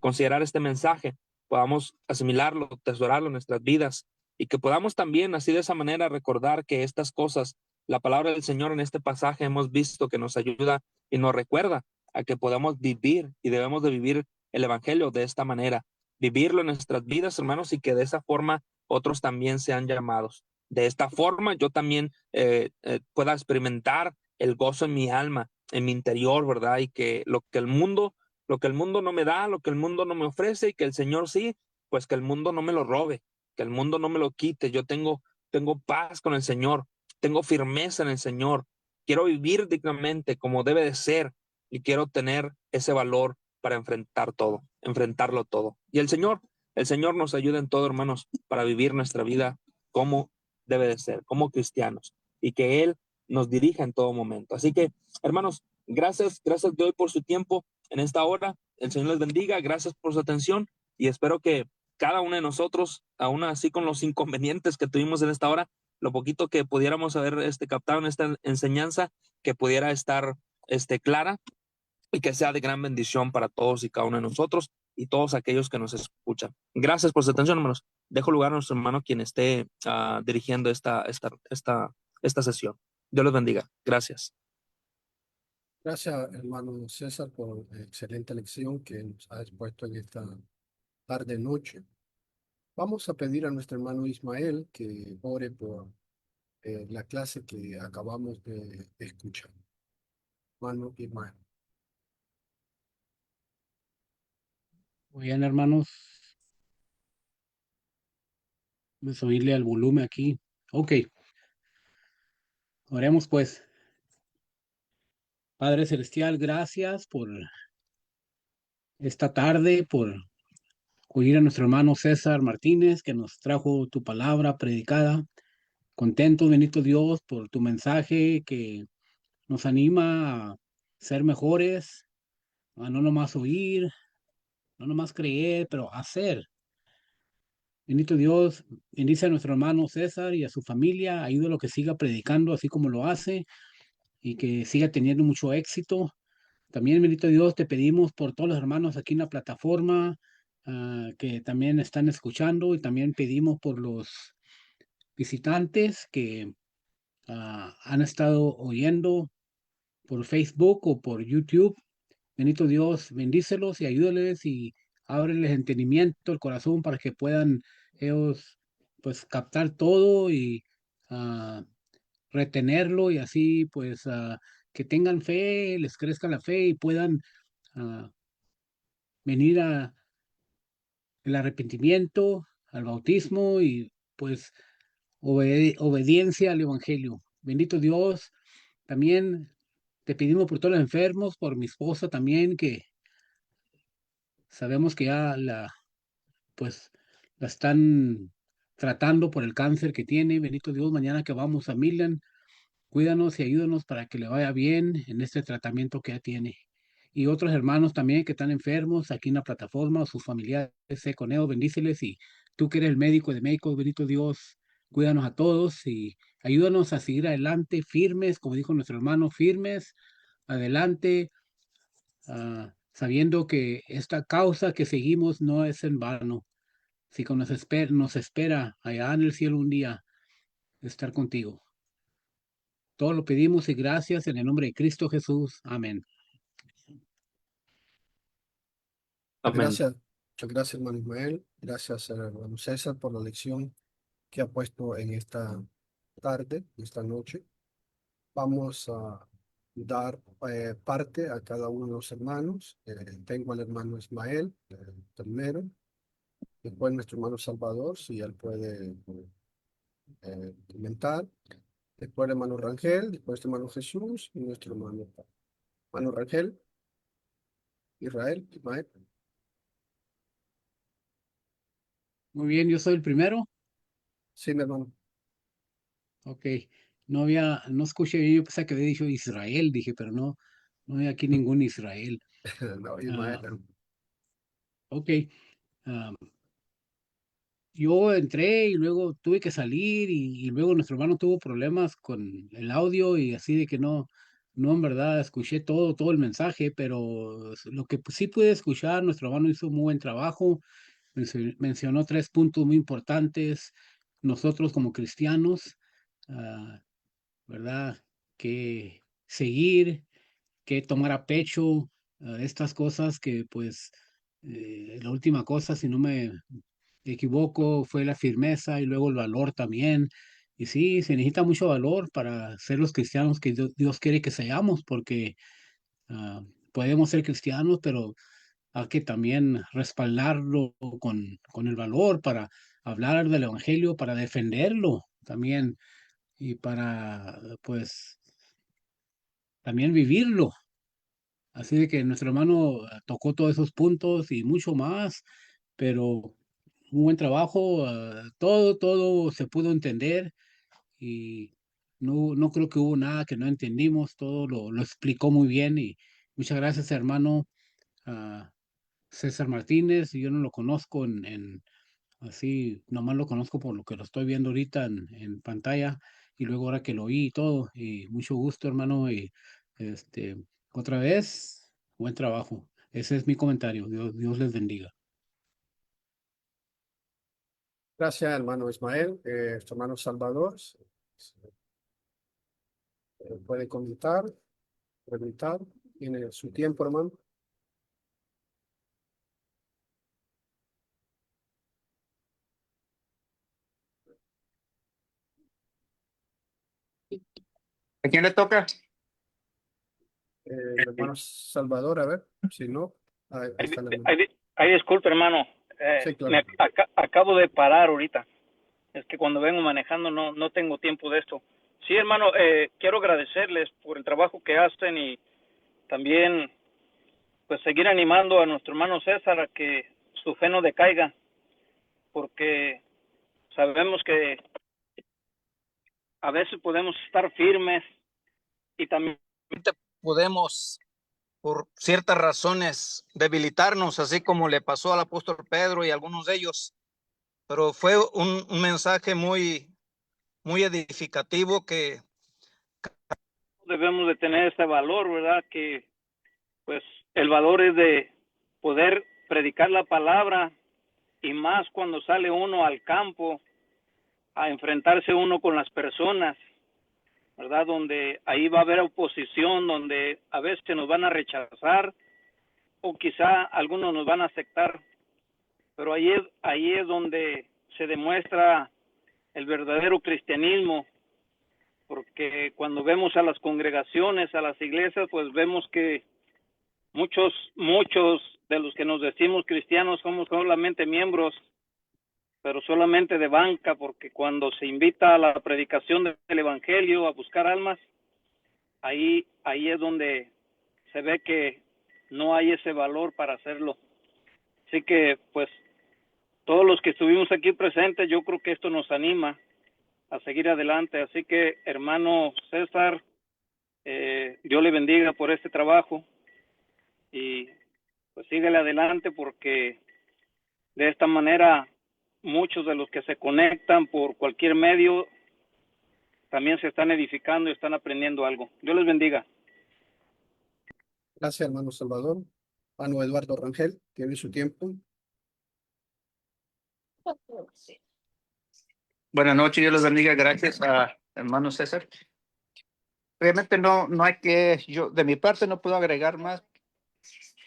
considerar este mensaje, podamos asimilarlo, atesorarlo en nuestras vidas y que podamos también así de esa manera recordar que estas cosas, la palabra del Señor en este pasaje hemos visto que nos ayuda y nos recuerda a que podamos vivir y debemos de vivir el evangelio de esta manera, vivirlo en nuestras vidas, hermanos, y que de esa forma otros también sean llamados. De esta forma yo también pueda experimentar el gozo en mi alma, en mi interior, ¿verdad? Y que lo que el mundo no me da, lo que el mundo no me ofrece y que el Señor sí, pues que el mundo no me lo robe, que el mundo no me lo quite. Tengo paz con el Señor, tengo firmeza en el Señor, quiero vivir dignamente como debe de ser y quiero tener ese valor para enfrentarlo todo. Y el Señor nos ayuda en todo, hermanos, para vivir nuestra vida como debe de ser, como cristianos, y que Él nos dirija en todo momento. Así que, hermanos, gracias de hoy por su tiempo en esta hora. El Señor les bendiga, gracias por su atención y espero que cada uno de nosotros, aún así con los inconvenientes que tuvimos en esta hora, lo poquito que pudiéramos haber captado en esta enseñanza, que pudiera estar clara y que sea de gran bendición para todos y cada uno de nosotros y todos aquellos que nos escuchan. Gracias por su atención, hermanos. Dejo lugar a nuestro hermano quien esté dirigiendo esta sesión. Dios los bendiga. Gracias. Gracias, hermano César, por la excelente lección que nos ha expuesto en esta tarde-noche. Vamos a pedir a nuestro hermano Ismael que ore por la clase que acabamos de escuchar. Hermano Ismael. Muy bien, hermanos. Voy a subirle al volumen aquí. Ok, oremos pues. Padre Celestial, gracias por esta tarde, por oír a nuestro hermano César Martínez, que nos trajo tu palabra predicada. Contentos, bendito Dios, por tu mensaje que nos anima a ser mejores, a no nomás oír, no nomás creer, pero hacer. Bendito Dios, bendice a nuestro hermano César y a su familia, ayúdalo que siga predicando así como lo hace y que siga teniendo mucho éxito. También, bendito Dios, te pedimos por todos los hermanos aquí en la plataforma que también están escuchando y también pedimos por los visitantes que han estado oyendo por Facebook o por YouTube. Bendito Dios, bendícelos y ayúdales y ábreles entendimiento, el corazón para que puedan ellos pues captar todo y ah, retenerlo y así pues que tengan fe, les crezca la fe y puedan ah, venir a el arrepentimiento, al bautismo y pues obediencia al Evangelio. Bendito Dios, también te pedimos por todos los enfermos, por mi esposa también, que sabemos que ya pues, la están tratando por el cáncer que tiene. Bendito Dios, mañana que vamos a Midland, cuídanos y ayúdanos para que le vaya bien en este tratamiento que ya tiene. Y otros hermanos también que están enfermos aquí en la plataforma, o sus familiares, sé con ellos, bendíceles. Y tú que eres el médico de médicos, bendito Dios, cuídanos a todos y ayúdanos a seguir adelante, firmes, como dijo nuestro hermano, firmes, adelante, sabiendo que esta causa que seguimos no es en vano, si que nos espera allá en el cielo un día estar contigo. Todo lo pedimos y gracias en el nombre de Cristo Jesús. Amén. Amén. Muchas gracias, hermano Ismael. Gracias, hermano César, por la lección que ha puesto en esta tarde, esta noche. Vamos a dar parte a cada uno de los hermanos. Tengo al hermano Ismael, primero, después nuestro hermano Salvador, si él puede comentar, después el hermano Rangel, después el hermano Jesús y nuestro hermano Rangel, Israel, Ismael. Muy bien, yo soy el primero. Sí, mi hermano. Ok. No escuché bien, yo pensé que había dicho Israel, dije, pero no, no hay aquí ningún Israel. No, Ah, Ismael. ok. Ah, yo entré y luego tuve que salir y luego nuestro hermano tuvo problemas con el audio y así de que no en verdad escuché todo el mensaje, pero lo que sí pude escuchar, nuestro hermano hizo un muy buen trabajo, mencionó 3 puntos muy importantes. Nosotros como cristianos, ah, ¿verdad? Que seguir, que tomar a pecho estas cosas que pues la última cosa, si no me equivoco, fue la firmeza y luego el valor también. Y sí, se necesita mucho valor para ser los cristianos que Dios quiere que seamos, porque ah, podemos ser cristianos, pero hay que también respaldarlo con el valor para hablar del evangelio, para defenderlo también y para, pues, también vivirlo. Así de que nuestro hermano tocó todos esos puntos y mucho más, pero un buen trabajo, todo se pudo entender y no creo que hubo nada que no entendimos, todo lo explicó muy bien y muchas gracias, hermano. ah, César Martínez, yo no lo conozco así, nomás lo conozco por lo que lo estoy viendo ahorita en pantalla y luego ahora que lo oí y todo, y mucho gusto, hermano, y este, otra vez, buen trabajo. Ese es mi comentario. Dios les bendiga. Gracias, hermano Ismael. Su hermano Salvador, puede comentar, preguntar. Tiene su tiempo, hermano. ¿A quién le toca? Hermano Salvador, a ver, si no, ahí está el hermano. Ay, disculpe, hermano. Sí, claro. Acabo de parar ahorita. Es que cuando vengo manejando no tengo tiempo de esto. Sí, hermano, quiero agradecerles por el trabajo que hacen y también pues seguir animando a nuestro hermano César a que su fe no decaiga, porque sabemos que a veces podemos estar firmes y también podemos por ciertas razones debilitarnos, así como le pasó al apóstol Pedro y a algunos de ellos. Pero fue un mensaje muy edificativo que debemos de tener ese valor, ¿verdad? Que pues el valor es de poder predicar la palabra y más cuando sale uno al campo a enfrentarse uno con las personas, ¿verdad? Donde ahí va a haber oposición, donde a veces nos van a rechazar o quizá algunos nos van a aceptar, pero ahí es donde se demuestra el verdadero cristianismo, porque cuando vemos a las congregaciones, a las iglesias, pues vemos que muchos de los que nos decimos cristianos somos solamente miembros, pero solamente de banca, porque cuando se invita a la predicación del evangelio, a buscar almas, ahí es donde se ve que no hay ese valor para hacerlo. Así que, pues, todos los que estuvimos aquí presentes, yo creo que esto nos anima a seguir adelante. Así que, hermano César, Dios le bendiga por este trabajo y pues síguele adelante, porque de esta manera muchos de los que se conectan por cualquier medio también se están edificando y están aprendiendo algo. Dios les bendiga. Gracias, hermano Salvador. Hermano Eduardo Rangel, tiene su tiempo. Buenas noches, Dios los bendiga. Gracias a hermano César. Realmente no hay que, yo de mi parte no puedo agregar más.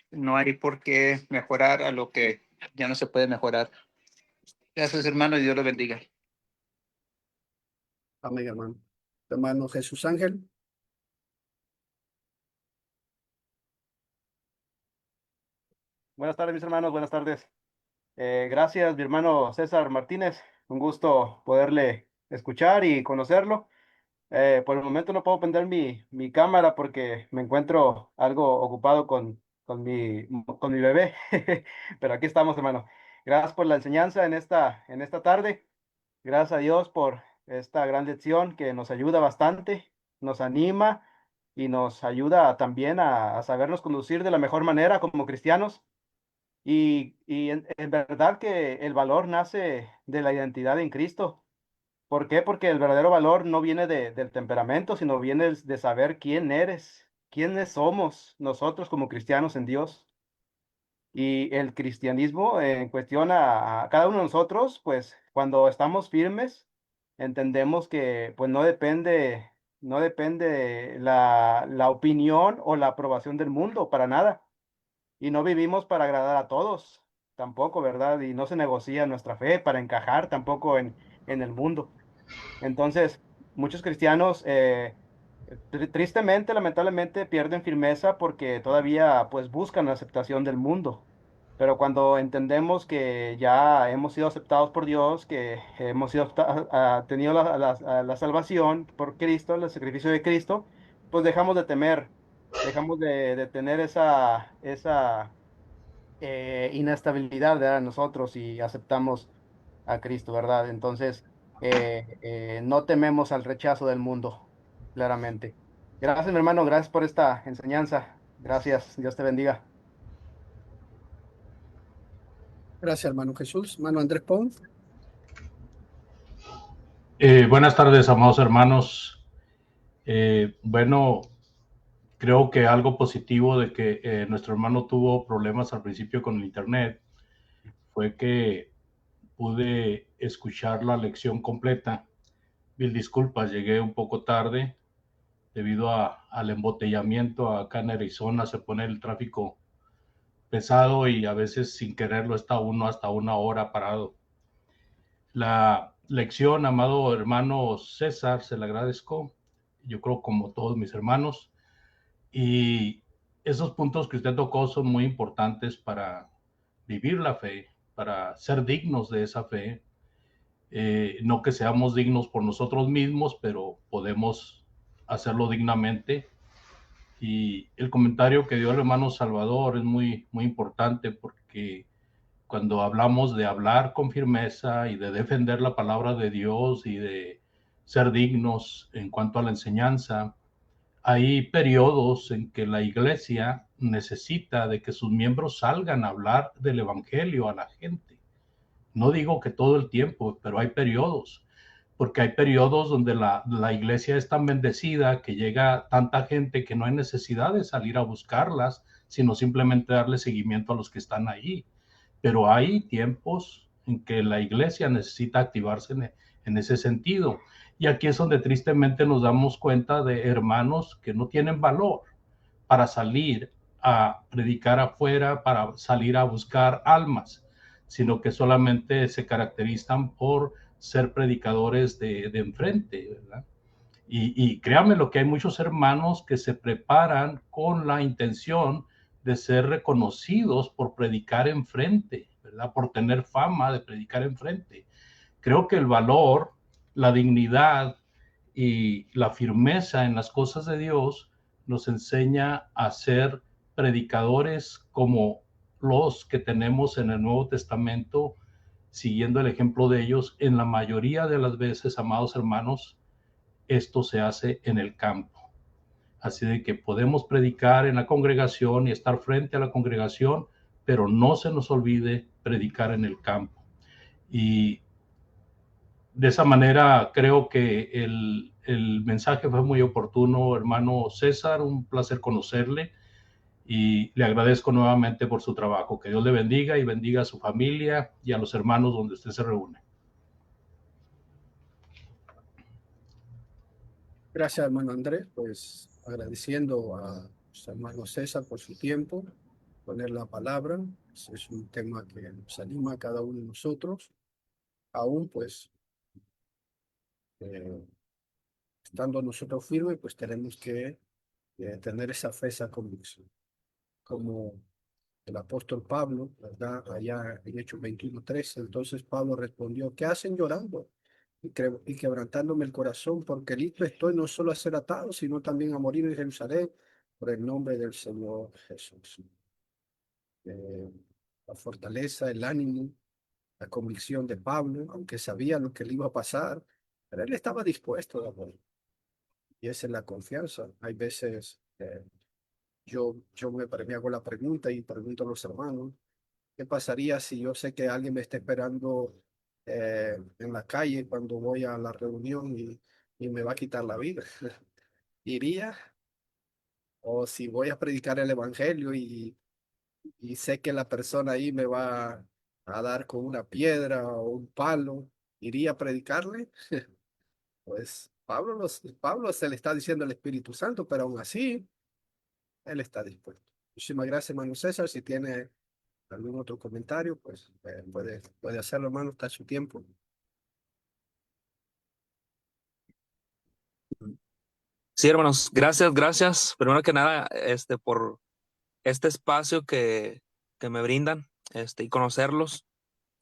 No hay por qué mejorar a lo que ya no se puede mejorar. Gracias, hermano, y Dios los bendiga. Amén, hermano. Hermano Jesús Ángel. Buenas tardes, mis hermanos, buenas tardes. Gracias, mi hermano César Martínez. Un gusto poderle escuchar y conocerlo. Por el momento no puedo prender mi cámara porque me encuentro algo ocupado con mi bebé. Pero aquí estamos, hermano. Gracias por la enseñanza en esta tarde. Gracias a Dios por esta gran lección que nos ayuda bastante, nos anima y nos ayuda también a sabernos conducir de la mejor manera como cristianos. Y en verdad que el valor nace de la identidad en Cristo. ¿Por qué? Porque el verdadero valor no viene del temperamento, sino viene de saber quién eres, quiénes somos nosotros como cristianos en Dios. Y el cristianismo en cuestión a cada uno de nosotros, pues cuando estamos firmes, entendemos que pues no depende la opinión o la aprobación del mundo, para nada. Y no vivimos para agradar a todos. tampoco, ¿verdad? Y no se negocia nuestra fe para encajar tampoco en el mundo. Entonces, muchos cristianos, tristemente, lamentablemente, pierden firmeza porque todavía pues buscan la aceptación del mundo. Pero cuando entendemos que ya hemos sido aceptados por Dios, que hemos sido tenido la salvación por Cristo, el sacrificio de Cristo, pues dejamos de temer, dejamos de tener esa inestabilidad, ¿verdad? En nosotros y aceptamos a Cristo, ¿verdad? Entonces, no tememos al rechazo del mundo, claramente. Gracias, mi hermano, gracias por esta enseñanza. Gracias, Dios te bendiga. Gracias, hermano Jesús. Hermano Andrés Pons. Buenas tardes, amados hermanos. Bueno, creo que algo positivo de que nuestro hermano tuvo problemas al principio con el internet fue que pude escuchar la lección completa. Mil disculpas, llegué un poco tarde debido al embotellamiento acá en Arizona. Se pone el tráfico pesado y a veces sin quererlo está uno hasta una hora parado. La lección, amado hermano César, se le agradezco, yo creo como todos mis hermanos, y esos puntos que usted tocó son muy importantes para vivir la fe, para ser dignos de esa fe. No que seamos dignos por nosotros mismos, pero podemos hacerlo dignamente. Y el comentario que dio el hermano Salvador es muy, muy importante porque cuando hablamos de hablar con firmeza y de defender la palabra de Dios y de ser dignos en cuanto a la enseñanza, hay periodos en que la iglesia necesita de que sus miembros salgan a hablar del evangelio a la gente. No digo que todo el tiempo, pero hay periodos, porque hay periodos donde la iglesia es tan bendecida que llega tanta gente que no hay necesidad de salir a buscarlas, sino simplemente darle seguimiento a los que están ahí. Pero hay tiempos en que la iglesia necesita activarse en ese sentido. Y aquí es donde tristemente nos damos cuenta de hermanos que no tienen valor para salir a predicar afuera, para salir a buscar almas, sino que solamente se caracterizan por ser predicadores de enfrente, ¿verdad? Y créanme lo que hay muchos hermanos que se preparan con la intención de ser reconocidos por predicar enfrente, ¿verdad? Por tener fama de predicar enfrente. Creo que el valor, la dignidad y la firmeza en las cosas de Dios nos enseña a ser predicadores como los que tenemos en el Nuevo Testamento, siguiendo el ejemplo de ellos. En la mayoría de las veces, amados hermanos, esto se hace en el campo. Así de que podemos predicar en la congregación y estar frente a la congregación, pero no se nos olvide predicar en el campo. Y de esa manera creo que el mensaje fue muy oportuno, hermano César, un placer conocerle y le agradezco nuevamente por su trabajo. Que Dios le bendiga y bendiga a su familia y a los hermanos donde usted se reúne. Gracias, hermano Andrés. Pues agradeciendo a su hermano César por su tiempo, poner la palabra. Es un tema que nos anima a cada uno de nosotros. Aún, pues, eh, estando nosotros firmes, pues tenemos que tener esa fe, esa convicción. Como el apóstol Pablo, ¿verdad? Allá en Hechos 21:13, entonces Pablo respondió: ¿qué hacen llorando y quebrantándome el corazón? Porque listo estoy no solo a ser atado, sino también a morir en Jerusalén por el nombre del Señor Jesús. Eh, la fortaleza, el ánimo, la convicción de Pablo, aunque sabía lo que le iba a pasar, pero él estaba dispuesto a morir. Y esa es la confianza. Hay veces me hago la pregunta y pregunto a los hermanos: ¿qué pasaría si yo sé que alguien me está esperando en la calle cuando voy a la reunión y me va a quitar la vida? ¿Iría? O si voy a predicar el evangelio y sé que la persona ahí me va a dar con una piedra o un palo, ¿iría a predicarle? Pues Pablo se le está diciendo al Espíritu Santo, pero aún así, él está dispuesto. Muchísimas gracias, hermano César. Si tiene algún otro comentario, pues puede hacerlo, hermano, está a su tiempo. Sí, hermanos, gracias. Primero que nada, por este espacio que me brindan, y conocerlos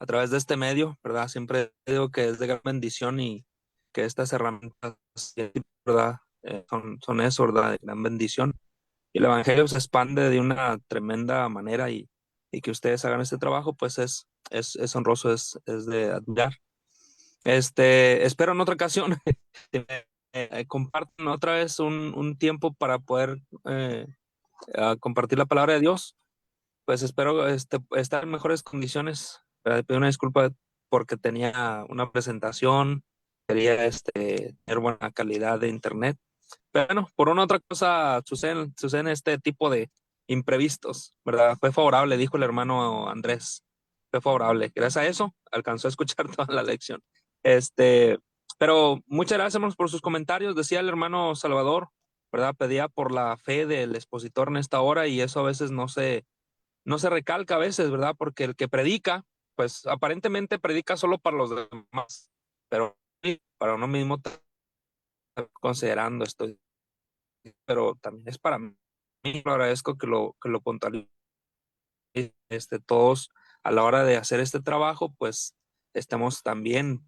a través de este medio, ¿verdad? Siempre digo que es de gran bendición y que estas herramientas, ¿verdad? Son eso, ¿verdad? De gran bendición. Y el evangelio se expande de una tremenda manera y que ustedes hagan este trabajo, pues es honroso, es de admirar. Espero en otra ocasión que me compartan otra vez un tiempo para poder compartir la palabra de Dios. Pues espero estar en mejores condiciones. Pido una disculpa porque tenía una presentación, quería tener buena calidad de internet. Pero bueno, por una u otra cosa suceden este tipo de imprevistos, ¿verdad? Fue favorable, dijo el hermano Andrés. Fue favorable. Gracias a eso alcanzó a escuchar toda la lección. Pero muchas gracias, hermanos, por sus comentarios. Decía el hermano Salvador, ¿verdad? Pedía por la fe del expositor en esta hora y eso a veces no se recalca a veces, ¿verdad? Porque el que predica, pues aparentemente predica solo para los demás, pero para uno mismo considerando esto, pero también es para mí. Lo agradezco que lo puntualice, todos a la hora de hacer este trabajo, pues estamos también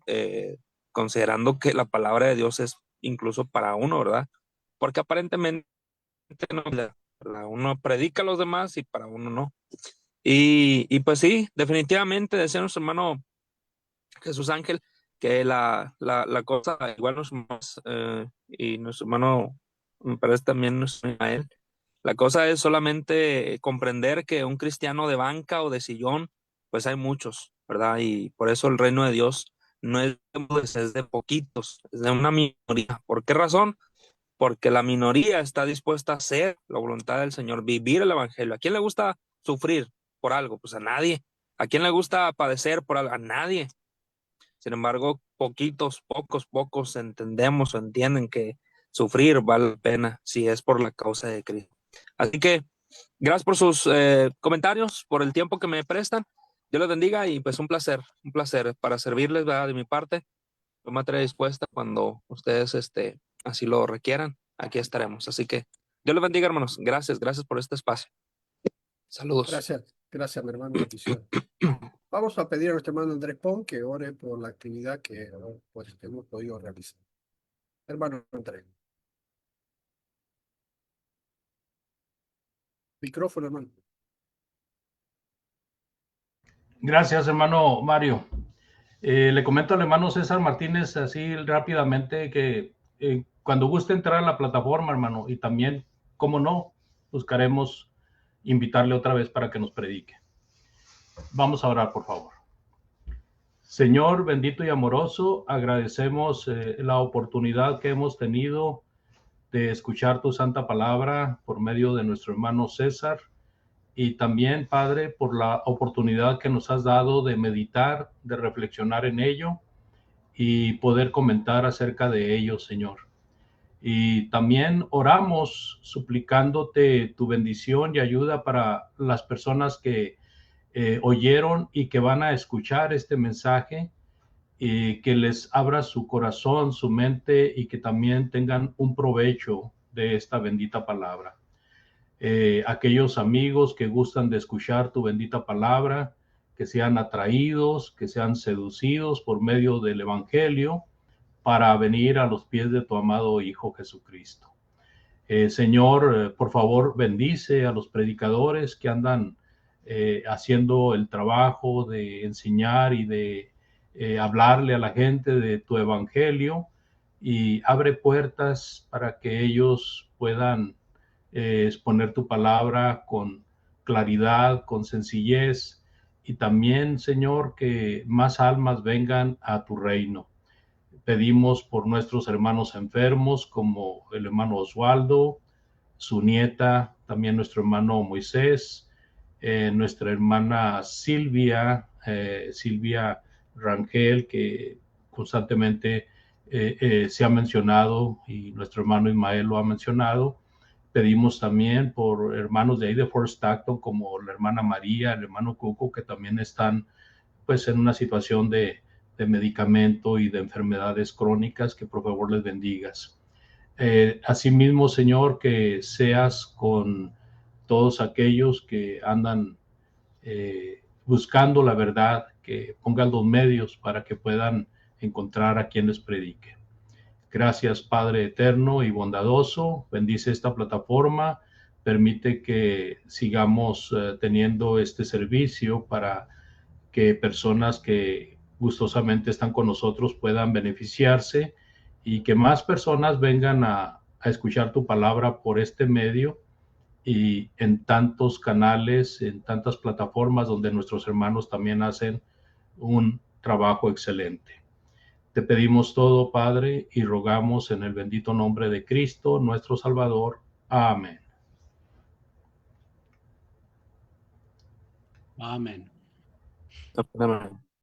considerando que la palabra de Dios es incluso para uno, ¿verdad? Porque aparentemente no, ¿verdad? Uno predica a los demás y para uno no. Y pues sí, definitivamente decía nuestro hermano Jesús Ángel que la cosa, igual nuestro hermano, y nuestro hermano, me parece también nuestro Ismael, la cosa es solamente comprender que un cristiano de banca o de sillón, pues hay muchos, ¿verdad? Y por eso el reino de Dios no es es de poquitos, es de una minoría. ¿Por qué razón? Porque la minoría está dispuesta a hacer la voluntad del Señor, vivir el evangelio. ¿A quién le gusta sufrir por algo? Pues a nadie. ¿A quién le gusta padecer por algo? A nadie. Sin embargo, pocos entendemos o entienden que sufrir vale la pena si es por la causa de Cristo. Así que gracias por sus comentarios, por el tiempo que me prestan. Dios les bendiga y pues un placer para servirles, ¿verdad? De mi parte. Yo me estaré dispuesta cuando ustedes así lo requieran. Aquí estaremos. Así que Dios les bendiga, hermanos. Gracias por este espacio. Saludos. Gracias, mi hermano, bendición. Vamos a pedir a nuestro hermano Andrés Pon que ore por la actividad que pues, hemos podido realizar. Hermano Andrés. Micrófono, hermano. Gracias, hermano Mario. Le comento al hermano César Martínez así rápidamente que cuando guste entrar a la plataforma, hermano, y también, cómo no, buscaremos invitarle otra vez para que nos predique. Vamos a orar, por favor. Señor bendito y amoroso, agradecemos la oportunidad que hemos tenido de escuchar tu santa palabra por medio de nuestro hermano César y también, Padre, por la oportunidad que nos has dado de meditar, de reflexionar en ello y poder comentar acerca de ello, Señor. Y también oramos suplicándote tu bendición y ayuda para las personas que oyeron y que van a escuchar este mensaje, que les abra su corazón, su mente y que también tengan un provecho de esta bendita palabra. Aquellos amigos que gustan de escuchar tu bendita palabra, que sean atraídos, que sean seducidos por medio del Evangelio para venir a los pies de tu amado Hijo Jesucristo. Señor, por favor, bendice a los predicadores que andan haciendo el trabajo de enseñar y de hablarle a la gente de tu Evangelio y abre puertas para que ellos puedan exponer tu palabra con claridad, con sencillez y también, Señor, que más almas vengan a tu reino. Pedimos por nuestros hermanos enfermos, como el hermano Osvaldo, su nieta, también nuestro hermano Moisés, nuestra hermana Silvia Rangel, que constantemente se ha mencionado y nuestro hermano Ismael lo ha mencionado. Pedimos también por hermanos de ahí de Fort Stockton, como la hermana María, el hermano Cuco, que también están pues en una situación de medicamento y de enfermedades crónicas, que por favor les bendigas. Asimismo, Señor, que seas con todos aquellos que andan buscando la verdad, que pongan los medios para que puedan encontrar a quien les predique. Gracias, Padre eterno y bondadoso. Bendice esta plataforma. Permite que sigamos teniendo este servicio para que personas que gustosamente están con nosotros puedan beneficiarse y que más personas vengan a escuchar tu palabra por este medio y en tantos canales, en tantas plataformas donde nuestros hermanos también hacen un trabajo excelente. Te pedimos todo, Padre, y rogamos en el bendito nombre de Cristo, nuestro Salvador. Amén. Amén. Amén.